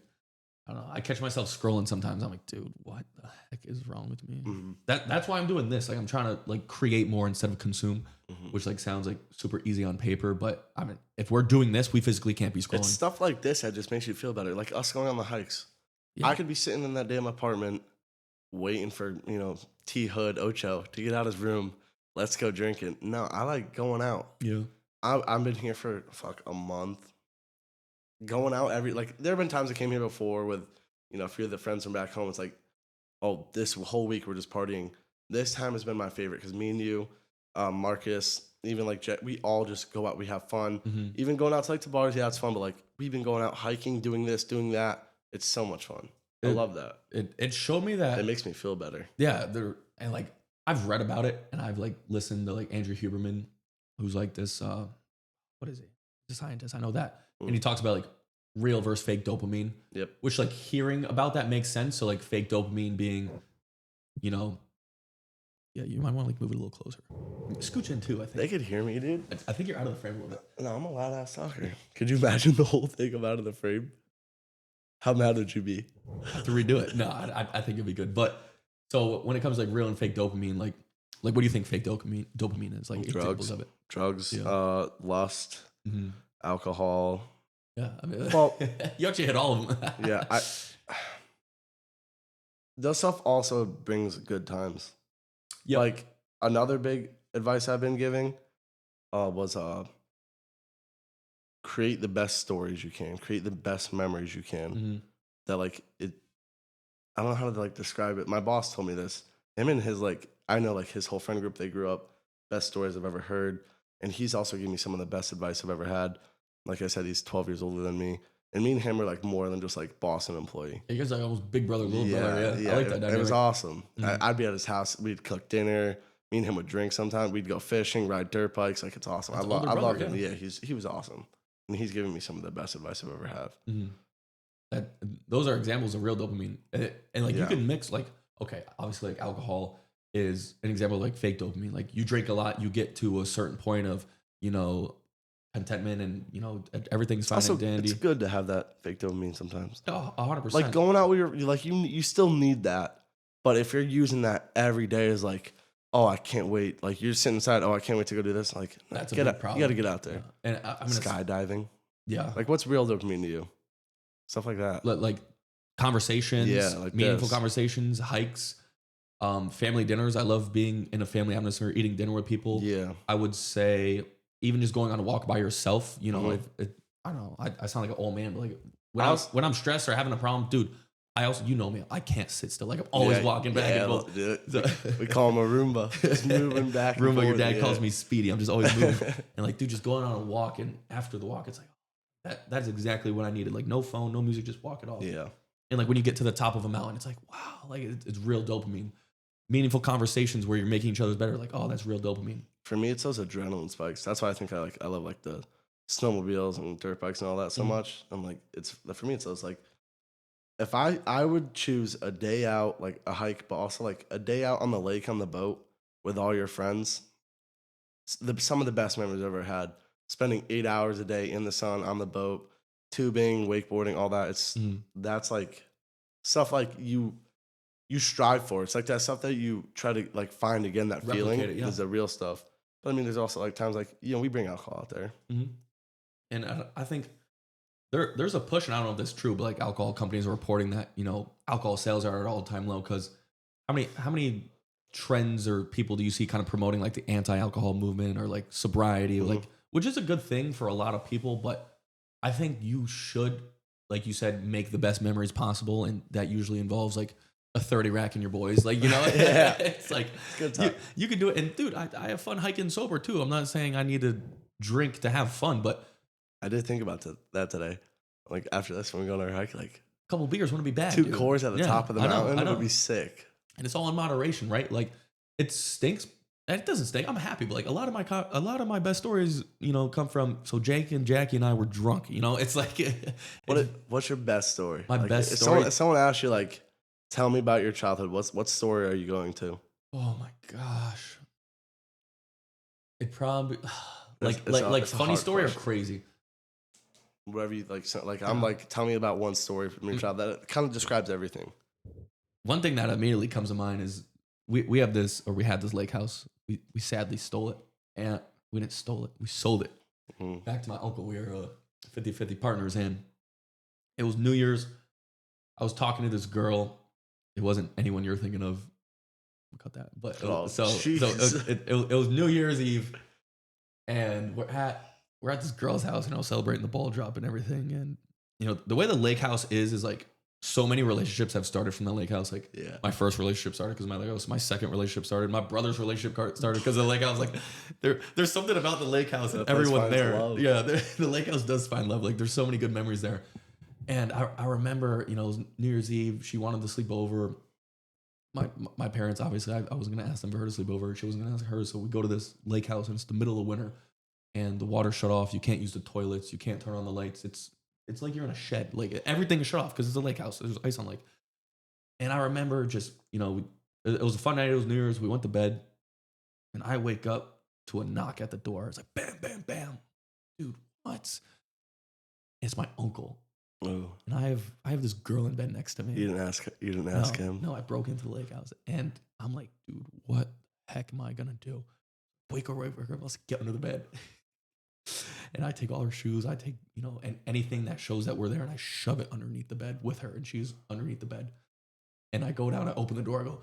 don't know. I catch myself scrolling sometimes. I'm like, dude, what the heck is wrong with me? Mm-hmm. That's why I'm doing this. Like I'm trying to like create more instead of consume, which like sounds like super easy on paper. But I mean, if we're doing this, we physically can't be scrolling. It's stuff like this that just makes you feel better. Like us going on the hikes. Yeah. I could be sitting in that damn apartment waiting for, T Hood Ocho to get out of his room. Let's go drinking. No, I like going out. Yeah. I've been here for a month. going out there have been times I came here before with, a few of the friends from back home. It's like, oh, this whole week we're just partying. This time has been my favorite because me and you, Marcus, even like Jet, we all just go out, we have fun. Mhm. Even going out to like the bars, yeah, it's fun, but like we've been going out hiking, doing this, doing that. It's so much fun. I It love that. it showed me It that, makes me feel better. yeah, and like I've read about it and I've like listened to like Andrew Huberman, who's like this what is he? He's a scientist, I know that. And he Mm. talks about like real versus fake dopamine, Yep. which like hearing about that makes sense. So like fake dopamine being, you know, yeah, you might want to like move it a little closer. Scooch in too, I They think. could hear me, dude. I think you're out of the frame a little bit. No, I'm a loud ass talker. Could you imagine the whole thing I'm out of the frame? How mad would you be? I have to redo it. No, I think it'd be good. But so when it comes to like real and fake dopamine, like what do you think fake dopamine is? Like examples Drugs. of it. Drugs, Yeah. Lust, Mhm. alcohol. Yeah, I mean, Well, you actually hit all of them. yeah, those stuff also brings good times. Yep. Like another big advice I've been giving was create the best stories you can, create the best memories you can. Mhm. That like it, I don't know how to like describe it. My boss told me this. Him and his I know like his whole friend group. They grew up. Best stories I've ever heard, and he's also given me some of the best advice I've ever had. Like I said, he's 12 years older than me, and me and him are like more than just like boss and employee. You guys are like almost big brother, little brother. Yeah, I like that It dynamic. was awesome. Mhm. I'd be at his house. We'd cook dinner. Me and him would drink sometimes. We'd go fishing, ride dirt bikes. Like it's awesome. That's I older brother, loved him. yeah. Yeah, he was awesome, and he's given me some of the best advice I've ever had. Mhm. That those are examples of real dopamine, and like you Yeah. can mix like okay, obviously like alcohol is an example of like fake dopamine. Like you drink a lot, you get to a certain point of contentment, and everything's fine Also, and dandy. it's good to have that fake dopamine sometimes. 100%. Like going out with you still need that. But if you're using that every day as like, oh, I can't wait. Like you're sitting inside, oh, I can't wait to go do this. Like That's a get big out, problem. you got to get out there. Yeah. And I mean, Skydiving. yeah, Like what's real dopamine to you? Stuff like that. like conversations, Yeah, like meaningful this. conversations, hikes, family dinners. I love being in a family atmosphere, eating dinner with people. Yeah. I would say even just going on a walk by yourself. Mhm. I don't know. I sound like an old man, but like I was- when I'm stressed or having a problem, dude. I also, me, I can't sit still. Like I'm always Yeah, walking back yeah, and forth. we call him a Roomba. Just moving back and Roomba, forth. your dad yeah. calls me Speedy. I'm just always moving. And like, dude, just going on a walk, and after the walk, it's like that's exactly what I needed. Like no phone, no music, just walk it off. Yeah. And like when you get to the top of a mountain, it's like, wow, like it's real dopamine. Meaningful conversations where you're making each other better. Like, oh, that's real dopamine. For me, it's those adrenaline spikes. That's why I think I love like the snowmobiles and dirt bikes and all that so much. I'm like, for me, it's those like, if I would choose a day out, like a hike, but also like a day out on the lake on the boat with all your friends. Some of the best memories I've ever had. Spending 8 hours a day in the sun on the boat, tubing, wakeboarding, all that. That's like stuff like you strive for. It's like that stuff that you try to like find again. That feeling Replicate it, yeah. is the real stuff. But I mean, there's also like times like we bring alcohol out there. And I think there's a push, and I don't know if this is true, but like alcohol companies are reporting that alcohol sales are at all time low because how many trends or people do you see kind of promoting like the anti-alcohol movement or like sobriety, like which is a good thing for a lot of people, but I think you should, like you said, make the best memories possible, and that usually involves like a 30 rack in your boys, like Yeah. it's like Good time. you can do it, and dude, I have fun hiking sober too. I'm not saying I need to drink to have fun, but I did think about that today. Like after this, when we go on our hike, like a couple beers wouldn't be bad. 2 dude. cores at the Yeah, top of the I know, mountain I know. would be sick. And it's all in moderation, right? Like it stinks. It doesn't stink. I'm happy, but like a lot of my best stories, come from. So Jake and Jackie and I were drunk. It's like What's your best story? My Like, best if story? If someone asks you like, tell me about your childhood. What story are you going to? oh my gosh, it probably It's a funny hard story question. or crazy. Whatever you like. So, like I'm like, tell me about one story from your childhood that kind of describes everything. One thing that immediately comes to mind is we had this lake house. We sadly stole it, and we didn't stole it. We sold it Mhm. back to my uncle. We were 50-50 partners, and it was New Year's. I was talking to this girl. It wasn't anyone you're thinking of. We'll cut that. But Oh, so jeez. it was New Year's Eve, and we're at this girl's house, celebrating the ball drop and everything. And you know, the way the lake house is like so many relationships have started from the lake house. Like Yeah. my first relationship started because of my lake house. My second relationship started. My brother's relationship started because of the lake house. Like there's something about the lake house and That place everyone finds there. love. Yeah, the lake house does find love. Like there's so many good memories there. And I remember, you know, it was New Year's Eve. She wanted to sleep over. My parents, obviously, I was going to ask them for her to sleep over. She wasn't going to ask her. So we go to this lake house and it's the middle of winter and the water shut off. You can't use the toilets. You can't turn on the lights. It's like you're in a shed. Like everything is shut off because it's a lake house. There's ice on lake. And I remember just, you know, it was a fun night. It was New Year's. We went to bed and I wake up to a knock at the door. It's like, bam, bam, bam. Dude, what? It's my uncle. Oh. And I have this girl in bed next to me. You didn't ask him. No, I broke into the lake house. And I'm like, dude, what the heck am I gonna do? Wake her, let's get under the bed. And I take all her shoes, I take, you know, and anything that shows that we're there, and I shove it underneath the bed with her, and she's underneath the bed. And I go down, I open the door, I go,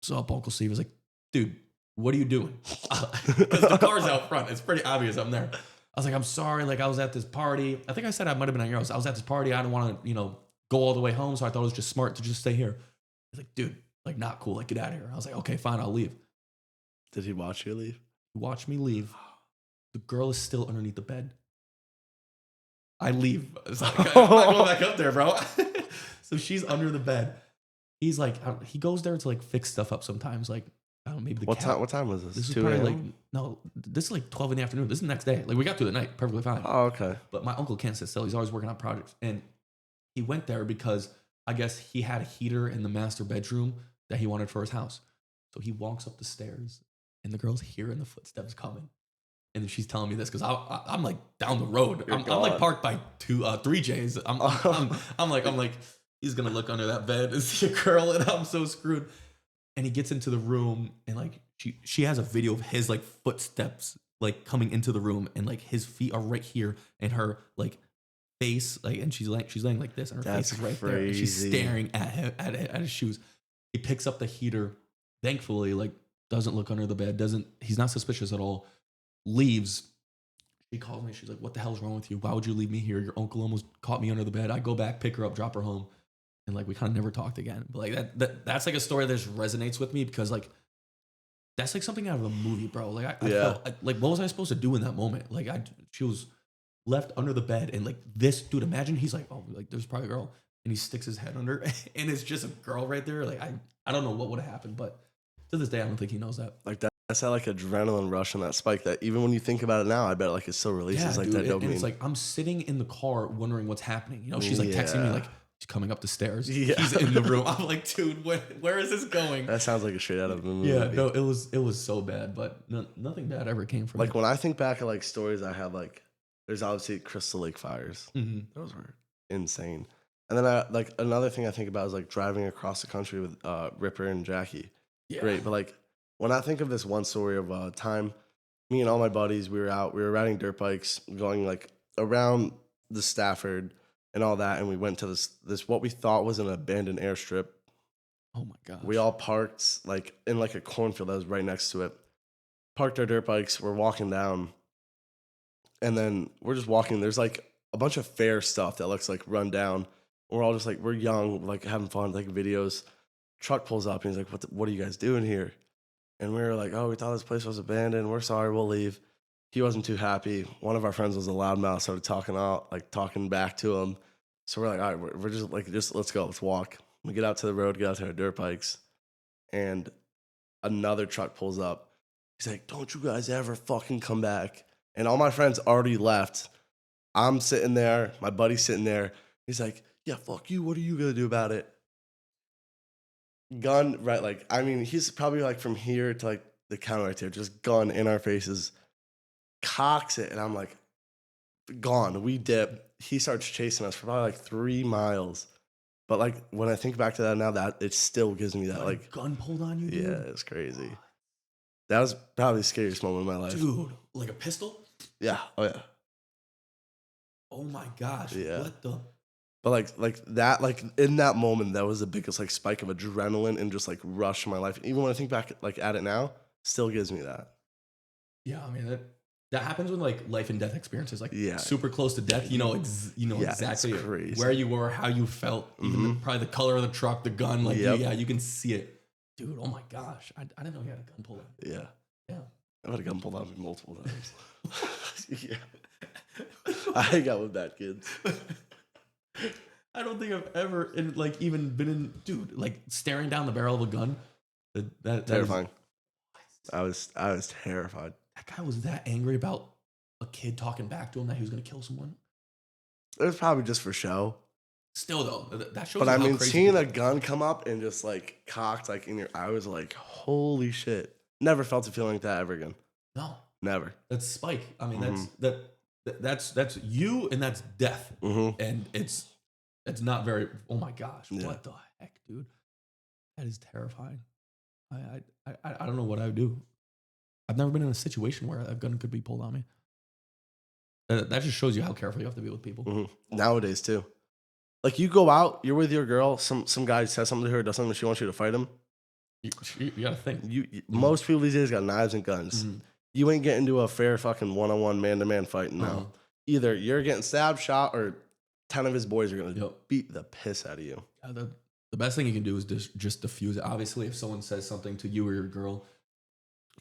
"What's up, Uncle Steve?" He's like, "Dude, what are you doing?" Because the car's out front. It's pretty obvious I'm there. I was like, "I'm sorry, like I was at this party." I think I said I might have been at your house. I was at this party. I didn't want to, you know, go all the way home. So I thought it was just smart to just stay here. He's like, "Dude, like not cool. Like get out of here." I was like, "Okay, fine, I'll leave." Did he watch you leave? He watched me leave. The girl is still underneath the bed. I leave. It's like, I'm not going back up there, bro. So she's under the bed. He's like, he goes there to like fix stuff up sometimes. Like, I don't know, maybe the What time was this? This is 2 probably a.m.? like, no, this is like 12 in the afternoon. This is the next day. Like, we got through the night perfectly fine. Oh, okay. But my uncle can't sit still. He's always working on projects. And he went there because I guess he had a heater in the master bedroom that he wanted for his house. So he walks up the stairs and the girl's hearing the footsteps coming. And then she's telling me this because I'm like down the road. I'm like parked by 3 J's. I'm like, he's gonna look under that bed and see a girl, and I'm so screwed. And he gets into the room, and like she has a video of his like footsteps like coming into the room, and like his feet are right here, and her like face like, and she's laying like this, and her face is right there, and she's staring at him at his shoes. He picks up the heater, thankfully, like doesn't look under the bed, he's not suspicious at all. Leaves. She calls me. She's like, "What the hell's wrong with you? Why would you leave me here? Your uncle almost caught me under the bed." I go back, pick her up, drop her home, and like we kind of never talked again. But like that's like a story that just resonates with me because like that's like something out of a movie, bro. Like I felt like, what was I supposed to do in that moment? Like she was left under the bed, and like this dude. Imagine he's like, "Oh, like there's probably a girl," and he sticks his head under, and it's just a girl right there. Like I don't know what would have happened, but to this day I don't think he knows that. Like that. That's that like adrenaline rush and that spike that even when you think about it now, I bet like it still releases like dude, that dopamine. And it's like I'm sitting in the car wondering what's happening. You know, she's like texting me like she's coming up the stairs. Yeah. He's in the room. I'm like, dude, where is this going? That sounds like a straight out of a movie. Yeah, no, it was so bad, but nothing bad ever came from it. Like when I think back at like stories I have, like there's obviously Crystal Lake fires. Mm-hmm. Those were insane. And then I like another thing I think about is like driving across the country with Ripper and Jackie. Yeah. Great, but like when I think of this one story of time, me and all my buddies, we were riding dirt bikes, going like around the Stafford and all that, and we went to this what we thought was an abandoned airstrip. Oh my gosh. We all parked like in like a cornfield that was right next to it. Parked our dirt bikes, we're walking down, and then we're just walking. There's like a bunch of fair stuff that looks like run down. We're all just like, we're young, like having fun, like videos. Truck pulls up and he's like, what are you guys doing here? And we were like, "Oh, we thought this place was abandoned. We're sorry, we'll leave." He wasn't too happy. One of our friends was a loudmouth, started talking back to him. So we're like, "All right, we're just let's go, let's walk." We get out to the road, get out to our dirt bikes, and another truck pulls up. He's like, "Don't you guys ever fucking come back." And all my friends already left. I'm sitting there, my buddy's sitting there. He's like, "Yeah, fuck you. What are you gonna do about it?" Gun, right, like, I mean, he's probably like from here to like the counter right there, just gun in our faces, cocks it, and I'm like, gone. We dip. He starts chasing us for probably like 3 miles. But like when I think back to that now, that it still gives me that like gun pulled on you, dude? Yeah, it's crazy. That was probably the scariest moment of my life. Dude, like a pistol? Yeah. Oh yeah. Oh my gosh. Yeah. What the? But like that, like in that moment, that was the biggest like spike of adrenaline and just like rush in my life. Even when I think back like at it now, still gives me that. Yeah, I mean That happens with like life and death experiences, like Yeah. super close to death. You know, Yeah, it's exactly crazy. where you were, how you felt, even probably the color of the truck, the gun. Like, Yep. yeah, you can see it, dude. Oh my gosh, I didn't know he had a gun pulled. Yeah. Yeah. I've had a gun pulled on me multiple times. Yeah. I hang out with bad kids. I don't think I've ever even been in, dude, like staring down the barrel of a gun. That Terrifying. I was terrified. That guy was that angry about a kid talking back to him that he was going to kill someone. It was probably just for show. Still though, that shows. But you I how mean, crazy seeing people a gun come up and just like cocked like in your, I was like, holy shit! Never felt a feeling like that ever again. No, Never. that's Spike. I mean, that's you, and that's death, and it's not very. Oh my gosh, what the heck, dude? That is terrifying. I don't know what I would do. I've never been in a situation where a gun could be pulled on me. That just shows you how careful you have to be with people. Nowadays too. Like you go out, you're with your girl, some guy says something to her, does something, she wants you to fight him. You gotta think. Most people these days got knives and guns. You ain't getting into a fair fucking one-on-one, man-to-man fight now. Either you're getting stabbed, shot, or 10 of his boys are gonna beat the piss out of you. The best thing you can do is just diffuse it. Obviously, if someone says something to you or your girl,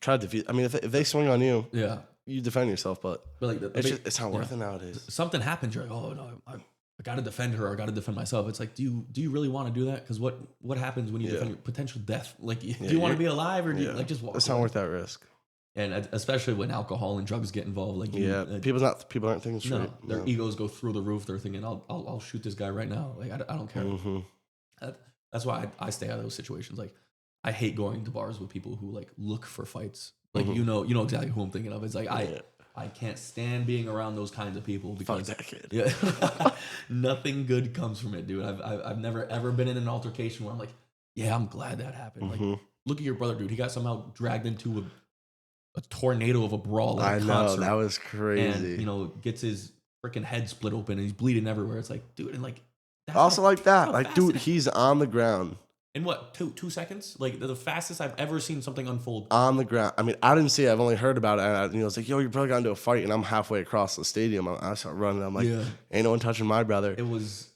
try to defuse. I mean, if they swing on you, yeah, you defend yourself. But like it's not worth it nowadays. Something happens, you're like, oh no, I got to defend her. I got to defend myself. It's like, do you really want to do that? Because what happens when you defend your potential death? Like, do you want to be alive or do you like just walk? It's not worth that risk. And especially when alcohol and drugs get involved, like people aren't thinking straight. No, their egos go through the roof. They're thinking, I'll shoot this guy right now. Like I don't care. That's why I stay out of those situations. Like I hate going to bars with people who like look for fights. Like you know exactly who I'm thinking of. It's like I can't stand being around those kinds of people because fuck that kid. Yeah, nothing good comes from it, dude. I've never ever been in an altercation where I'm like, yeah, I'm glad that happened. Like look at your brother, dude. He got somehow dragged into a tornado of a brawl at a concert. That was crazy. And gets his freaking head split open and he's bleeding everywhere. It's like, dude, and like that's also like that. Like, dude, he's on the ground. In what, 2 seconds? Like the fastest I've ever seen something unfold. On the ground. I mean, I didn't see it. I've only heard about it. And it's like, yo, your brother got into a fight, and I'm halfway across the stadium. I start running. I'm like, ain't no one touching my brother. It was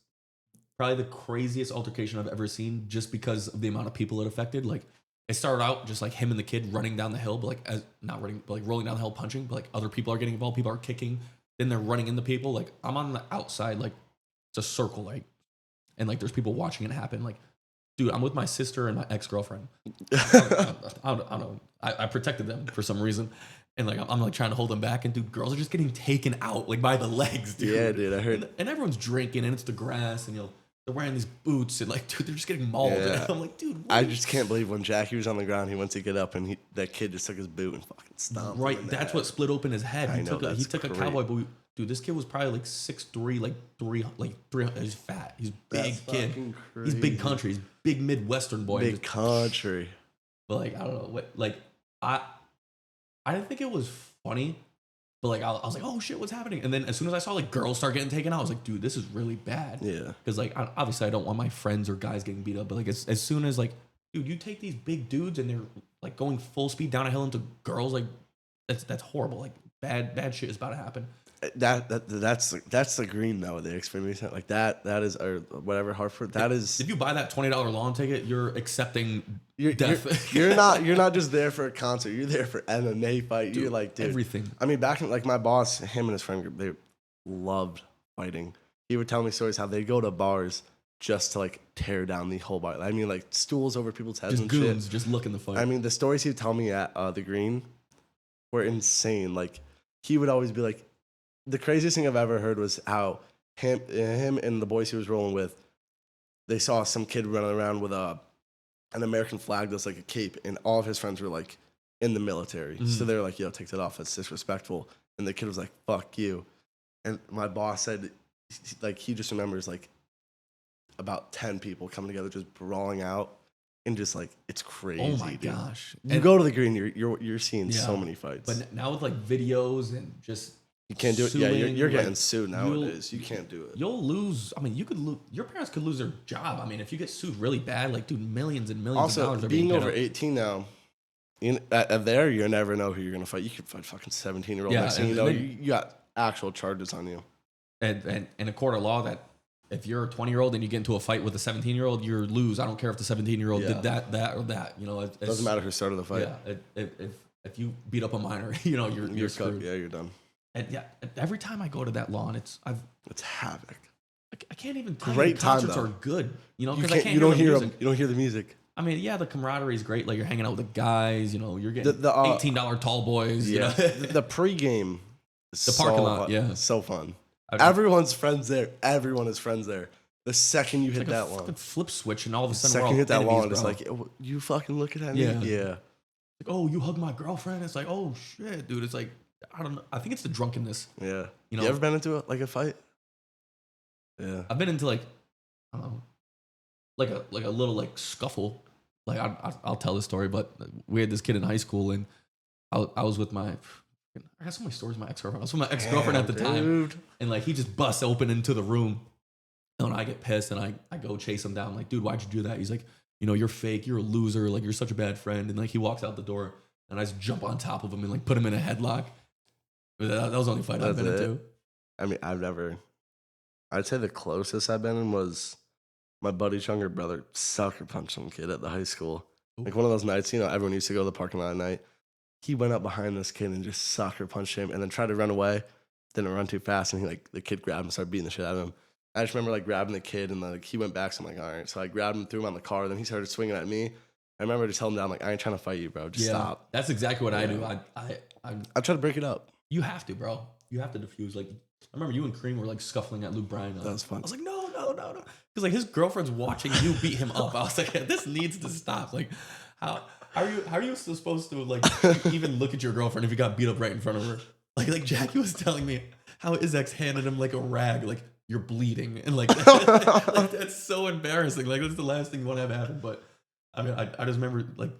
probably the craziest altercation I've ever seen, just because of the amount of people it affected. Like it started out just like him and the kid running down the hill, but like not running, but like rolling down the hill, punching. But like other people are getting involved. People are kicking. Then they're running into people. Like I'm on the outside, like it's a circle, like, and like there's people watching it happen. Like, dude, I'm with my sister and my ex-girlfriend. I don't know. I protected them for some reason. And like, I'm like trying to hold them back. And dude, girls are just getting taken out like by the legs, dude. Yeah, dude, I heard. And everyone's drinking and it's the grass and they're wearing these boots and like, dude, they're just getting mauled. Yeah. And I'm like, dude, I just can't believe when Jackie was on the ground, he went to get up and that kid just took his boot and fucking stomped him. Right. That's what split open his head. He took a great. cowboy boot. Dude, this kid was probably like 6'3", like 300. He's fat. He's big kid. He's big country. He's big Midwestern boy. Big country. But like, I don't know what, like, I didn't think it was funny, but like, I was like, oh shit, what's happening? And then as soon as I saw like girls start getting taken out, I was like, dude, this is really bad. Yeah. Because like, obviously I don't want my friends or guys getting beat up, but like as soon as like, dude, you take these big dudes and they're like going full speed down a hill into girls, like that's horrible. Like bad shit is about to happen. That's the green though, the experience like that is, or whatever Hartford, that is. If you buy that $20 lawn ticket, you're accepting death. You're not just there for a concert, you're there for MMA fight. Dude, you're like, dude, everything. I mean, back in like my boss, him and his friend group, they loved fighting. He would tell me stories how they go to bars just to like tear down the whole bar. I mean, like stools over people's heads just and goons, shit. just looking the fight. I mean, the stories he would tell me at the green were insane. Like he would always be like, the craziest thing I've ever heard was how him and the boys he was rolling with, they saw some kid running around with an American flag that's like a cape, and all of his friends were like in the military. So they were like, yo, take that off. It's disrespectful. And the kid was like, fuck you. And my boss said, like, he just remembers like about 10 people coming together, just brawling out. And just like, it's crazy. Oh my dude. gosh. You go to the green, you're seeing so many fights. But now with like videos and just, you can't do it. Yeah, you're getting like, sued nowadays. You can't do it. You'll lose. I mean, you could lose. Your parents could lose their job. I mean, if you get sued really bad, like, dude, millions and millions of dollars Also, are being being over 18 now, there, you never know who you're gonna fight. You could fight fucking 17-year-old. Yeah, Next thing you and know, then- you got actual charges on you. And in a court of law, that if you're a 20-year-old and you get into a fight with a 17-year-old, you lose. I don't care if the 17-year-old did that, or that. You know, it Doesn't matter who started the fight. Yeah, if you beat up a minor, you know, you're screwed. Yeah, you're done. And yeah, every time I go to that lawn, it's havoc. I can't even tell Great you the time, concerts though. are good. You know, You because I can't. can't You don't hear hear the them. music. You don't hear the music. I mean, yeah, the camaraderie is great. Like you're hanging out with the guys. You know, you're getting The, $18 tall boys. Yeah. You know? The pregame. The parking lot, fun. yeah. It's so fun. I- Everyone's friends there. Everyone is friends there. The second you hit like that a lawn, fucking flip switch, and all of a the sudden second we're all you hit that enemies, lawn, bro. it's like, you fucking looking at me? Yeah. Yeah. Like, oh, you hug my girlfriend. It's like, oh shit, dude. It's like, I don't know. I think it's the drunkenness. Yeah. You know, You ever been into a fight? Yeah. I've been into like, I don't know, like a little like scuffle. Like I'll tell this story, but we had this kid in high school, and I was with my. I got so many stories with my ex-girlfriend. I was with my ex-girlfriend at the time. Dude. And like he just busts open into the room. And I get pissed and I go chase him down. I'm like, dude, why'd you do that? He's like, you know, you're fake, you're a loser, like you're such a bad friend. And like he walks out the door and I just jump on top of him and like put him in a headlock. That was the only fight I've been into. I mean, I'd say the closest I've been in was my buddy's younger brother sucker punched some kid at the high school. Ooh. Like one of those nights, you know, everyone used to go to the parking lot at night. He went up behind this kid and just sucker punched him and then tried to run away. Didn't run too fast and the kid grabbed him and started beating the shit out of him. I just remember like grabbing the kid and like he went back. So I'm like, all right. So I grabbed him, threw him on the car. Then he started swinging at me. I remember just telling him, like, I ain't trying to fight you, bro. Just stop. That's exactly what I do. I try to break it up. You have to, bro. You have to diffuse. Like I remember you and Kareem were like scuffling at Luke Bryan. That was fun. I was like, no. Because like his girlfriend's watching you beat him up. I was like, this needs to stop. Like, how are you supposed to like even look at your girlfriend if you got beat up right in front of her? Like Jackie was telling me how his ex handed him like a rag, like you're bleeding, and like, like that's so embarrassing. Like that's the last thing you want to have happen. But I mean, I just remember like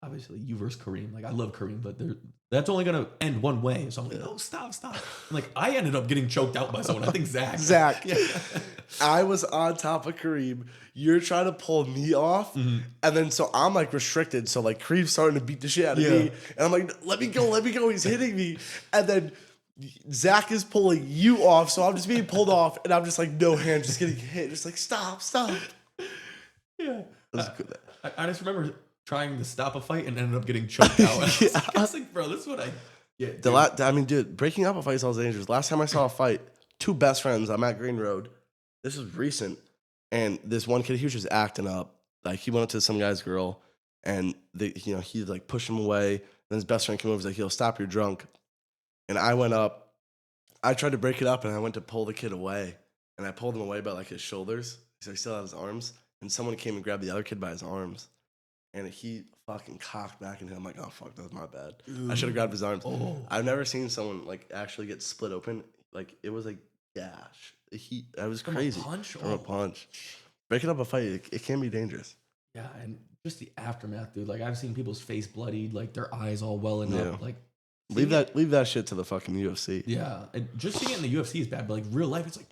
obviously you versus Kareem. Like I love Kareem, but that's only gonna end one way. So I'm like, oh, stop. And like I ended up getting choked out by someone. I think Zach. Yeah. I was on top of Kareem. You're trying to pull me off. Mhm. And then so I'm like restricted. So like Kareem's starting to beat the shit out of Yeah. me. And I'm like, let me go. He's hitting me. And then Zach is pulling you off. So I'm just being pulled off. And I'm just like, no hands, just getting hit. Just like, stop. Yeah. That was good. I just remember trying to stop a fight and ended up getting choked out. I was like, bro, this is what I. Yeah. Dude, breaking up a fight is always dangerous. Last time I saw a fight, two best friends, I'm at Green Road. This is recent. And this one kid, he was just acting up. Like he went up to some guy's girl and he like pushed him away. And his best friend came over, he's like, yo, stop, you're drunk. And I went up, I tried to break it up and I went to pull the kid away. And I pulled him away by like his shoulders. He's like still had his arms. And someone came and grabbed the other kid by his arms. And he fucking cocked back into him. I'm like, oh fuck, that was my bad. I should have grabbed his arms. Oh. I've never seen someone like actually get split open. Like it was like gash. That was crazy. From a punch. Breaking up a fight, it can be dangerous. Yeah, and just the aftermath, dude. Like I've seen people's face bloodied, like their eyes all welling up. Like leave that shit to the fucking UFC. Yeah, and just seeing it in the UFC is bad, but like real life, it's like,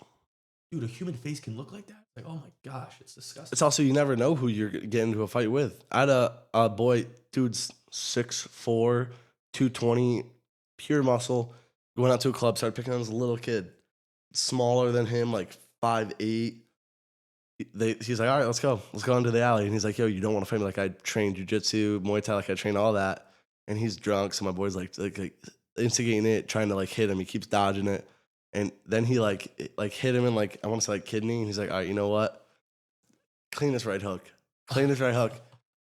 dude, a human face can look like that. Like, oh my gosh, it's disgusting. It's also you never know who you're getting into a fight with. I had a boy, dude's 6'4", 220, pure muscle. Going out to a club, started picking on this little kid, smaller than him, like 5'8". He's like, all right, let's go into the alley. And he's like, yo, you don't want to fight me? Like I trained jiu-jitsu, Muay Thai, like I trained all that. And he's drunk, so my boy's like instigating it, trying to like hit him. He keeps dodging it. And then he like hit him in like, I want to say like kidney. And he's like, all right, you know what? Clean this right hook.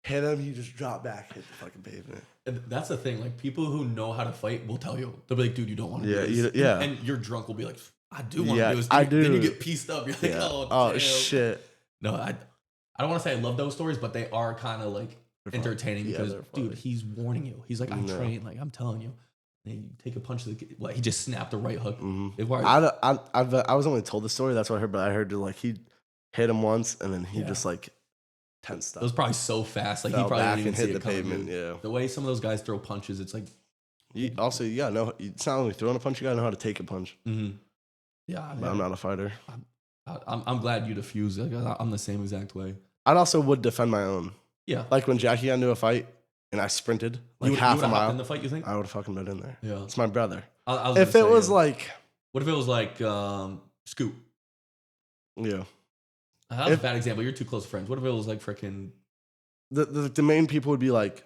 Hit him, he just dropped back, hit the fucking pavement. And that's the thing. Like people who know how to fight will tell you. They'll be like, dude, you don't want to do this. Yeah. And your drunk will be like, I do want to do this. I do. Then you get pieced up. You're like, oh damn. Shit. No, I don't want to say I love those stories, but they are kind of like entertaining because, dude, he's warning you. He's like, I train. Like, I'm telling you. And you take a punch to the he just snapped the right hook. Mm-hmm. I was only told the story. That's what I heard, but I heard like he hit him once and then he just like tensed up. It was probably so fast. Like fell he probably back didn't even and hit see the it coming, pavement. dude. Yeah. The way some of those guys throw punches, it's like. You gotta know. It's not only throwing a punch. You gotta know how to take a punch. Mm-hmm. Yeah, but I'm not a fighter. I'm glad you diffuse. Like, I'm the same exact way. I'd also would defend my own. Yeah. Like when Jackie got into a fight, and I sprinted You like half a would've hopped mile, in the fight, you think? I would have fucking been in there. Yeah. It's my brother. I was If gonna it say, was yeah. like, What if it was like Scoop? yeah, That was a if bad example. You're too close friends. What if it was like freaking? the main people would be like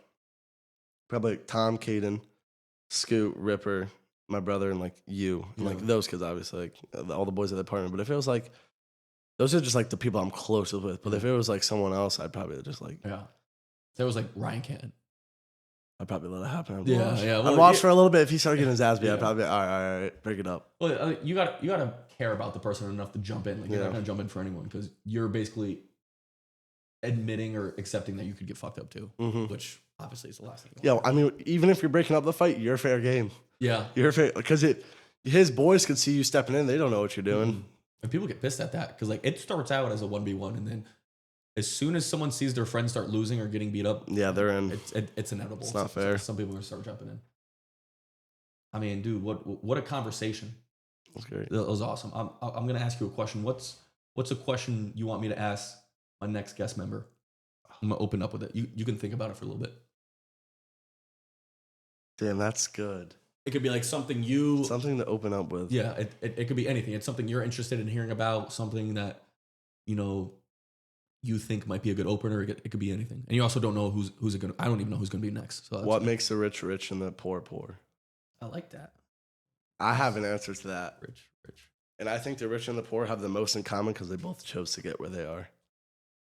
probably like Tom, Caden, Scoot, Ripper, my brother, and like you, and like Yeah. those kids, obviously, like all the boys at the apartment. But if it was like, those are just like the people I'm closest with. But if it was like someone else, I'd probably just like, Yeah. There was like Ryan Cannon. I'd probably let it happen. I'd Yeah, watch. yeah, I'd well, watch yeah. for a little bit. If he started getting his ass beat, Yeah. I'd probably be, all right, break it up. Well, you gotta care about the person enough to jump in. Like you're Yeah. not gonna jump in for anyone because you're basically admitting or accepting that you could get fucked up too, Mhm. which obviously is the last thing. You Yeah, want. I mean, even if you're breaking up the fight, you're fair game. Yeah. You're fair because his boys could see you stepping in. They don't know what you're doing. Mhm. And people get pissed at that because like it starts out as a 1v1 and then as soon as someone sees their friends start losing or getting beat up, Yeah, they're in. it's inevitable. It's not fair. Some people are gonna start jumping in. I mean, dude, what a conversation. That's great. That was awesome. I'm gonna ask you a question. What's a question you want me to ask my next guest member? I'm gonna open up with it. You can think about it for a little bit. Damn, that's good. It could be like something you. Something to open up with. Yeah, it could be anything. It's something you're interested in hearing about. Something that you think might be a good opener. It could be anything. And you also don't know who's it gonna. I don't even know who's gonna be next. So What makes the rich rich and the poor poor? I like that. I have an answer to that. Rich. And I think the rich and the poor have the most in common because they both chose to get where they are.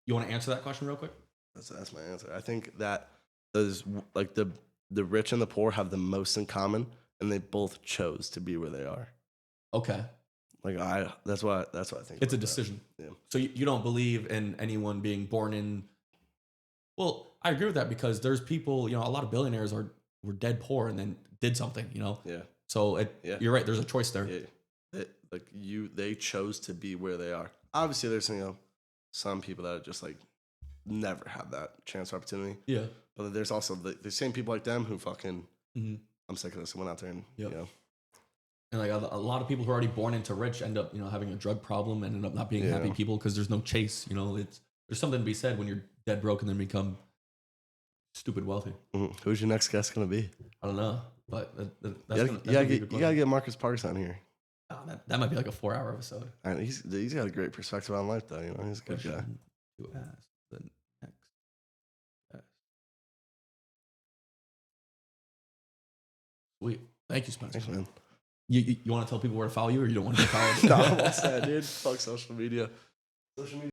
You want to answer that question real quick? That's my answer. I think that those like the rich and the poor have the most in common, and they both chose to be where they are. Okay. Like that's what I think. It's a about decision. that. Yeah. So you don't believe in anyone being born in. Well, I agree with that because there's people. A lot of billionaires were dead poor and then did something. Yeah. So Yeah. you're right. There's a choice there. Yeah. They chose to be where they are. Obviously, there's some people that just like never have that chance or opportunity. Yeah. But there's also the same people like them who fucking. Mm-hmm. I'm sick of this. Went out there and Yep. And like a lot of people who are already born into rich end up having a drug problem and end up not being happy people because there's no chase. There's something to be said when you're dead broke and then become stupid wealthy. Mm-hmm. Who's your next guest gonna be? I don't know, but that's You gotta get Marcus Parks on here. Oh, that might be like a 4-hour episode. And he's got a great perspective on life, though. He's a good guy. Question to ask the next guest. Sweet. Thank you, Spencer. Thanks, man. You want to tell people where to follow you, or you don't want to be followed? No, I'm all set, dude. Fuck social media. Social media.